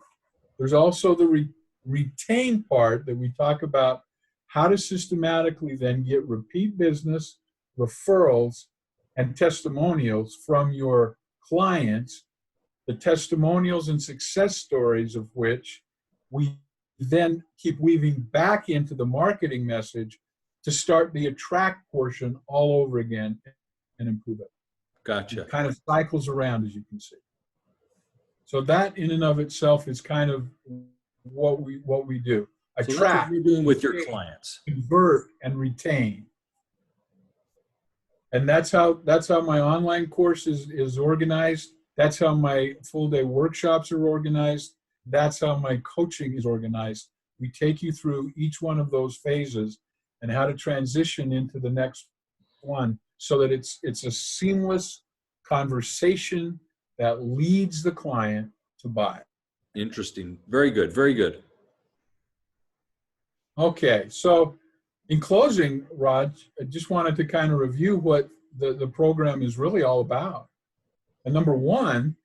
There's also the retain part that we talk about, how to systematically then get repeat business, referrals, and testimonials from your clients, the testimonials and success stories of which we then keep weaving back into the marketing message to start the attract portion all over again and improve it. Gotcha. It kind of cycles around, as you can see. So that in and of itself is kind of what we do. Attract. So that's what you're doing with your clients. Convert and retain. And that's how my online course is organized. That's how my full day workshops are organized. That's how my coaching is organized. We take you through each one of those phases and how to transition into the next one so that it's a seamless conversation that leads the client to buy. Interesting. Very good. Very good. Okay. So in closing, Rod, I just wanted to kind of review what the program is really all about. And number one,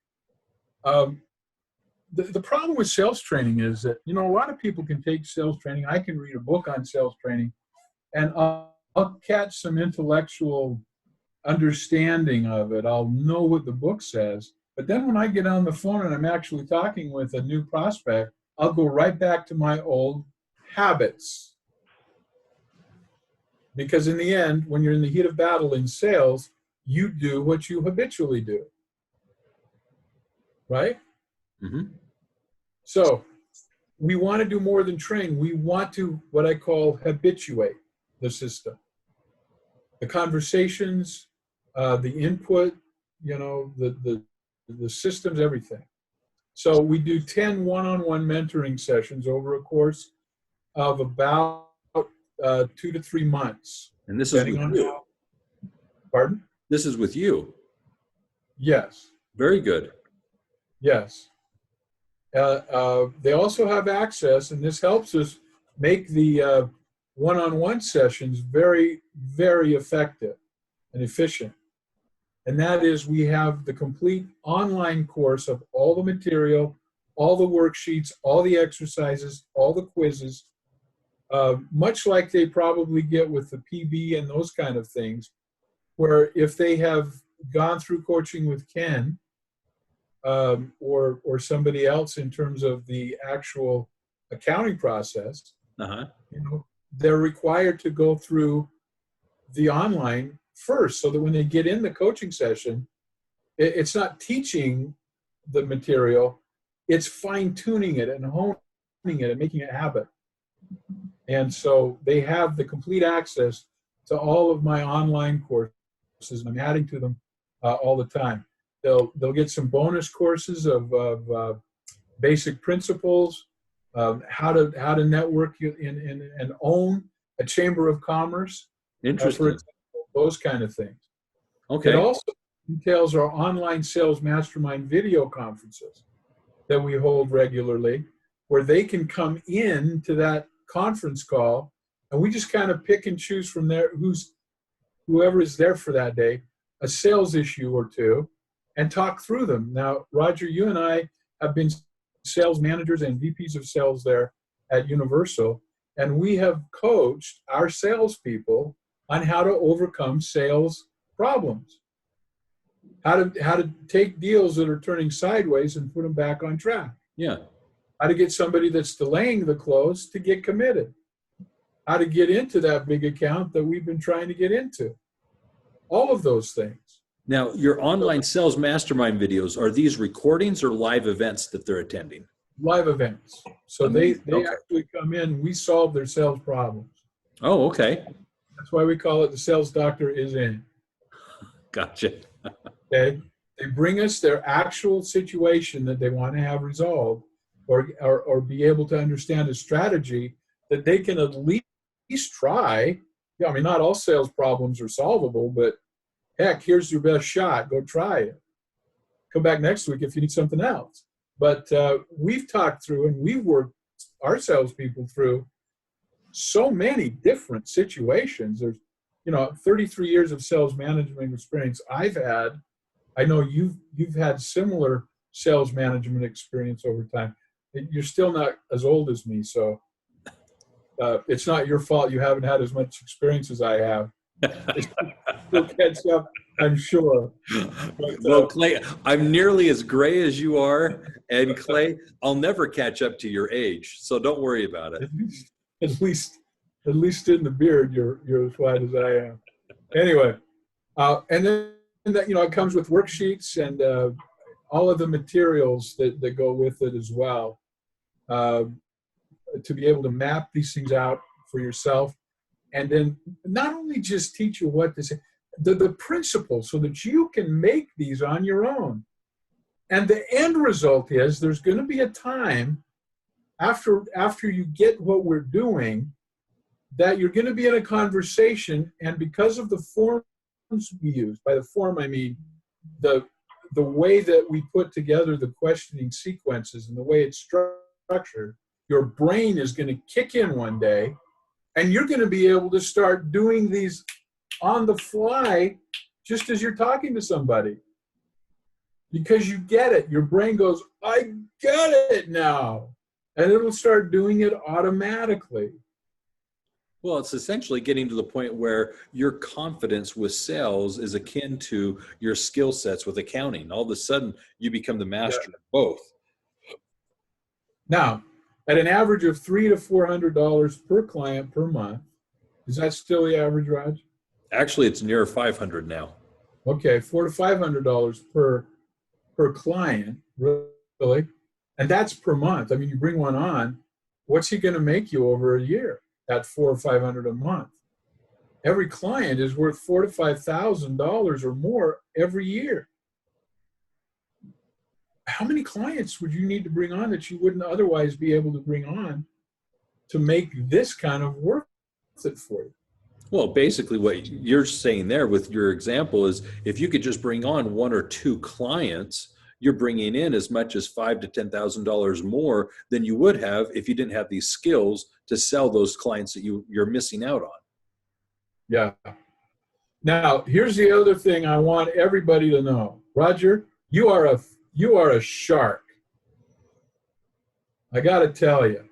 the problem with sales training is that, a lot of people can take sales training. I can read a book on sales training and I'll catch some intellectual understanding of it. I'll know what the book says. But then when I get on the phone and I'm actually talking with a new prospect, I'll go right back to my old habits. Because in the end, when you're in the heat of battle in sales, you do what you habitually do. Right? Mm-hmm. So we want to do more than train. We want to, what I call, habituate the system. The conversations, the input, the systems, everything. So we do 10 one-on-one mentoring sessions over a course of about 2 to 3 months. And this is with you. Pardon? This is with you. Yes. Very good. Yes. They also have access, and this helps us make the one-on-one sessions very, very effective and efficient. And that is, we have the complete online course of all the material, all the worksheets, all the exercises, all the quizzes, much like they probably get with the PB and those kind of things, where if they have gone through coaching with Ken or somebody else in terms of the actual accounting process, they're required to go through the online first, so that when they get in the coaching session, it's not teaching the material, it's fine-tuning it and honing it and making it habit. And so they have the complete access to all of my online courses, and I'm adding to them all the time. They'll get some bonus courses of basic principles, how to network and own a chamber of commerce. Interesting. For example, those kind of things. Okay. It also details our online sales mastermind video conferences that we hold regularly, where they can come in to that conference call, and we just kind of pick and choose from there whoever is there for that day, a sales issue or two, and talk through them. Now, Roger, you and I have been sales managers and VPs of sales there at Universal, and we have coached our salespeople on how to overcome sales problems, how to take deals that are turning sideways and put them back on track. Yeah. How to get somebody that's delaying the close to get committed. How to get into that big account that we've been trying to get into. All of those things. Now, your online sales mastermind videos, are these recordings or live events that they're attending? Live events. So they actually come in, we solve their sales problems. Oh, okay. That's why we call it the sales doctor is in. Gotcha. Okay. They bring us their actual situation that they want to have resolved, or be able to understand a strategy that they can at least try. Yeah, I mean, not all sales problems are solvable, but heck, here's your best shot. Go try it. Come back next week if you need something else. But we've talked through and we've worked our salespeople through so many different situations. There's, 33 years of sales management experience I've had. I know you've had similar sales management experience over time. You're still not as old as me, so it's not your fault you haven't had as much experience as I have. You'll catch up, I'm sure. But, well, Clay, I'm nearly as gray as you are, and Clay, I'll never catch up to your age, so don't worry about it. At least in the beard, you're as white as I am. Anyway, and then it comes with worksheets and all of the materials that go with it as well, to be able to map these things out for yourself, and then not only just teach you what to say, the principles, so that you can make these on your own. And the end result is there's going to be a time after you get what we're doing that you're going to be in a conversation, and because of the forms we use, by the form I mean the way that we put together the questioning sequences and the way it's structured, your brain is going to kick in one day, and you're going to be able to start doing these on the fly just as you're talking to somebody. Because you get it. Your brain goes, I get it now. And it'll start doing it automatically. Well, it's essentially getting to the point where your confidence with sales is akin to your skill sets with accounting. All of a sudden, you become the master of both. Now, at an average of $300 to $400 per client per month, is that still the average, Raj? Actually, it's near 500 now. Okay, $400 to $500 per client, really, and that's per month. I mean, you bring one on, what's he going to make you over a year at $400 or $500 a month? Every client is worth $4,000 to $5,000 or more every year. How many clients would you need to bring on that you wouldn't otherwise be able to bring on to make this kind of worth it for you? Well, basically what you're saying there with your example is if you could just bring on one or two clients, you're bringing in as much as $5,000 to $10,000 more than you would have if you didn't have these skills to sell those clients that you're missing out on. Yeah. Now, here's the other thing I want everybody to know. Roger, you are a shark. I got to tell you,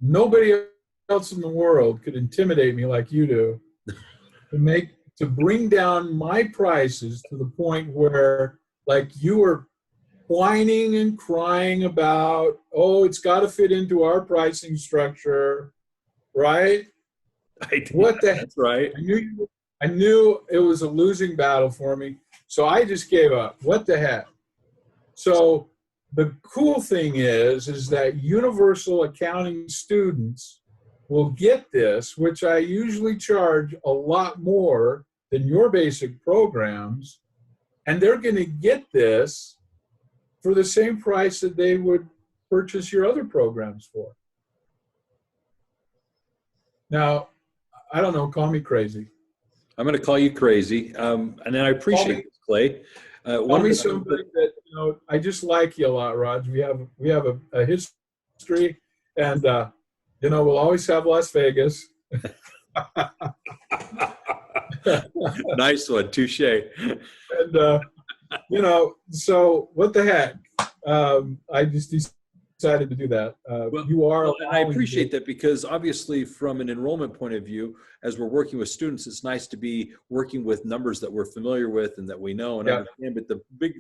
nobody else in the world could intimidate me like you do to bring down my prices to the point where, like, you were whining and crying about, oh, it's got to fit into our pricing structure, right? What the heck? That's right. I knew it was a losing battle for me, so I just gave up. What the heck? So the cool thing is that universal accounting students will get this, which I usually charge a lot more than your basic programs, and they're going to get this for the same price that they would purchase your other programs for. Now, I don't know, call me crazy. I'm going to call you crazy. And then I appreciate this, Clay. Tell me somebody that, you know, I just like you a lot, Raj. We have a history, and you know, we'll always have Las Vegas. Nice one, touche. And you know, so what the heck? I just decided to do that. And I appreciate that, because obviously from an enrollment point of view, as we're working with students, it's nice to be working with numbers that we're familiar with and that we know and understand. But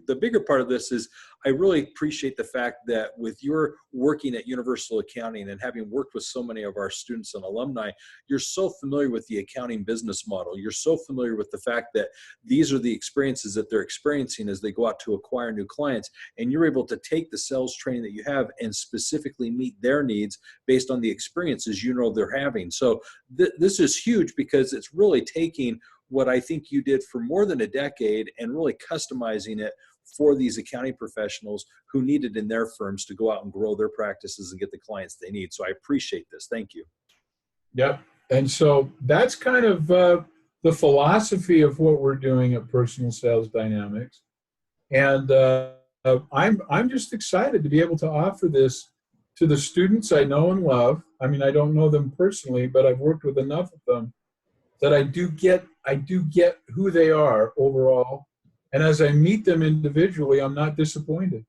the bigger part of this is I really appreciate the fact that with your working at Universal Accounting and having worked with so many of our students and alumni, you're so familiar with the accounting business model. You're so familiar with the fact that these are the experiences that they're experiencing as they go out to acquire new clients. And you're able to take the sales training that you have and specifically meet their needs based on the experiences you know they're having. So this is huge, because it's really taking what I think you did for more than a decade and really customizing it for these accounting professionals who need it in their firms to go out and grow their practices and get the clients they need. So I appreciate this. Thank you. Yep. And so that's kind of the philosophy of what we're doing at Personal Sales Dynamics. And I'm just excited to be able to offer this to the students I know and love. I mean, I don't know them personally, but I've worked with enough of them that I do get who they are overall. And as I meet them individually, I'm not disappointed.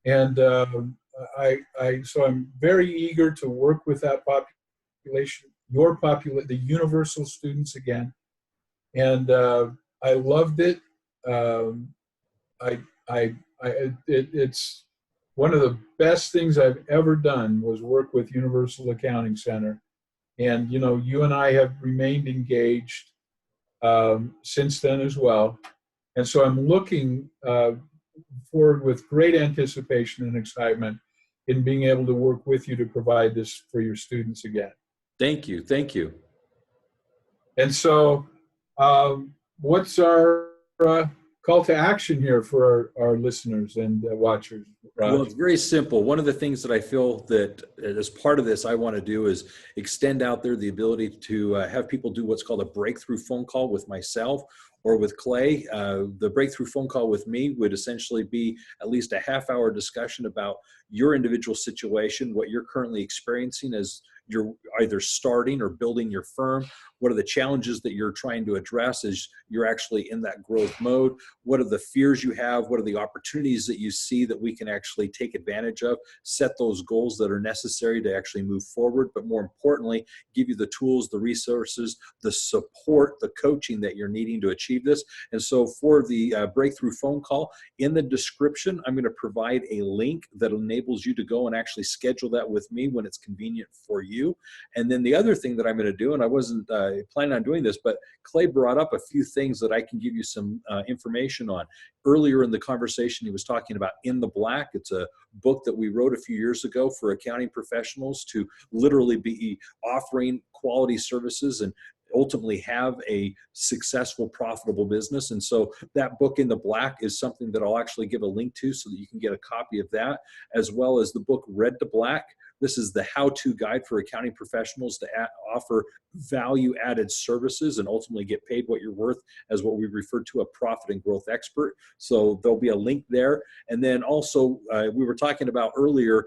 And so I'm very eager to work with that population, the universal students again. And I loved it. It's one of the best things I've ever done was work with Universal Accounting Center. And, you know, you and I have remained engaged since then as well. And so I'm looking forward with great anticipation and excitement in being able to work with you to provide this for your students again. Thank you. Thank you. And so what's our call to action here for our listeners and watchers? Raj? Well, it's very simple. One of the things that I feel that as part of this I want to do is extend out there the ability to have people do what's called a breakthrough phone call with myself or with Clay. The breakthrough phone call with me would essentially be at least a half-hour discussion about your individual situation, what you're currently experiencing as you're either starting or building your firm. What are the challenges that you're trying to address as you're actually in that growth mode? What are the fears you have? What are the opportunities that you see that we can actually take advantage of? Set those goals that are necessary to actually move forward, but more importantly, give you the tools, the resources, the support, the coaching that you're needing to achieve this. And so for the breakthrough phone call, in the description, I'm going to provide a link that enables you to go and actually schedule that with me when it's convenient for you. you. And then the other thing that I'm going to do, and I wasn't planning on doing this, but Clay brought up a few things that I can give you some information on. Earlier in the conversation, he was talking about In the Black. It's a book that we wrote a few years ago for accounting professionals to literally be offering quality services and ultimately have a successful, profitable business. And so that book In the Black is something that I'll actually give a link to so that you can get a copy of that, as well as the book Red to Black. This is the how-to guide for accounting professionals to offer value-added services and ultimately get paid what you're worth as what we refer to a profit and growth expert. So there'll be a link there. And then also, we were talking about earlier,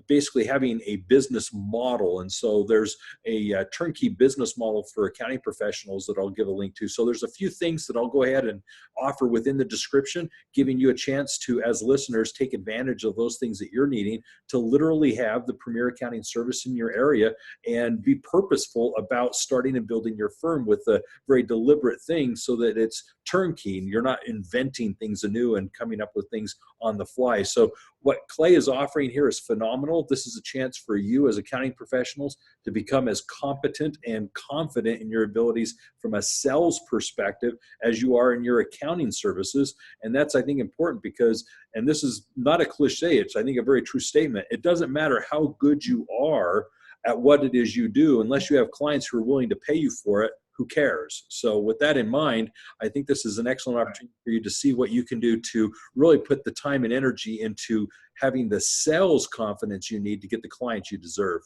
basically having a business model. And so there's a turnkey business model for accounting professionals that I'll give a link to. So there's a few things that I'll go ahead and offer within the description, giving you a chance to, as listeners, take advantage of those things that you're needing to literally have the premier accounting service in your area and be purposeful about starting and building your firm with a very deliberate thing so that it's turnkey and you're not inventing things anew and coming up with things on the fly. So what Clay is offering here is phenomenal. This is a chance for you as accounting professionals to become as competent and confident in your abilities from a sales perspective as you are in your accounting services. And that's, I think, important because, and this is not a cliche, it's, I think, a very true statement. It doesn't matter how good you are at what it is you do, unless you have clients who are willing to pay you for it, who cares? So with that in mind, I think this is an excellent opportunity for you to see what you can do to really put the time and energy into having the sales confidence you need to get the clients you deserve.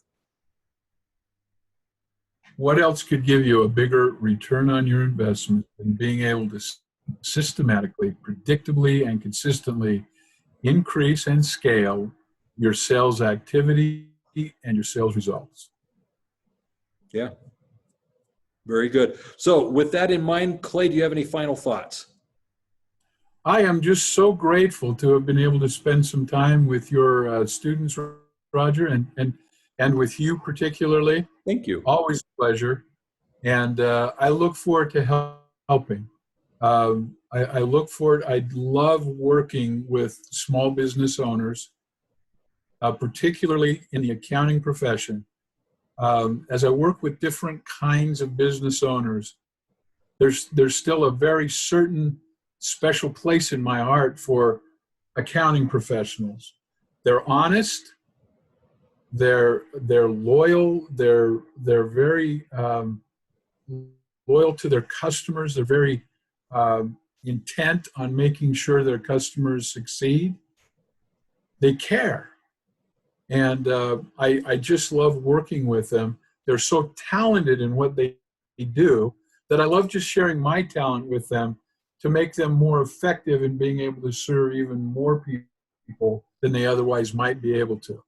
What else could give you a bigger return on your investment than being able to systematically, predictably, and consistently increase and scale your sales activity and your sales results? Yeah. Very good. So with that in mind, Clay, do you have any final thoughts? I am just so grateful to have been able to spend some time with your students, Roger, and with you particularly. Thank you. Always a pleasure. And I look forward to helping. I look forward, I love working with small business owners, particularly in the accounting profession. As I work with different kinds of business owners, there's still a very certain special place in my heart for accounting professionals. They're honest, they're loyal, they're very loyal to their customers, they're very intent on making sure their customers succeed. They care. And I just love working with them. They're so talented in what they do that I love just sharing my talent with them to make them more effective in being able to serve even more people than they otherwise might be able to.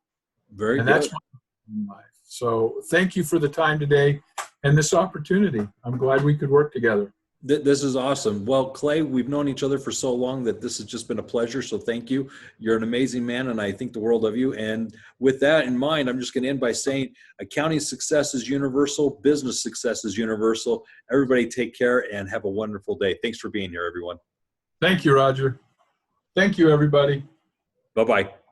Very and good. That's my life. So thank you for the time today and this opportunity. I'm glad we could work together. This is awesome. Well, Clay, we've known each other for so long that this has just been a pleasure. So thank you. You're an amazing man, and I think the world of you. And with that in mind, I'm just going to end by saying accounting success is universal. Business success is universal. Everybody take care and have a wonderful day. Thanks for being here, everyone. Thank you, Roger. Thank you, everybody. Bye-bye.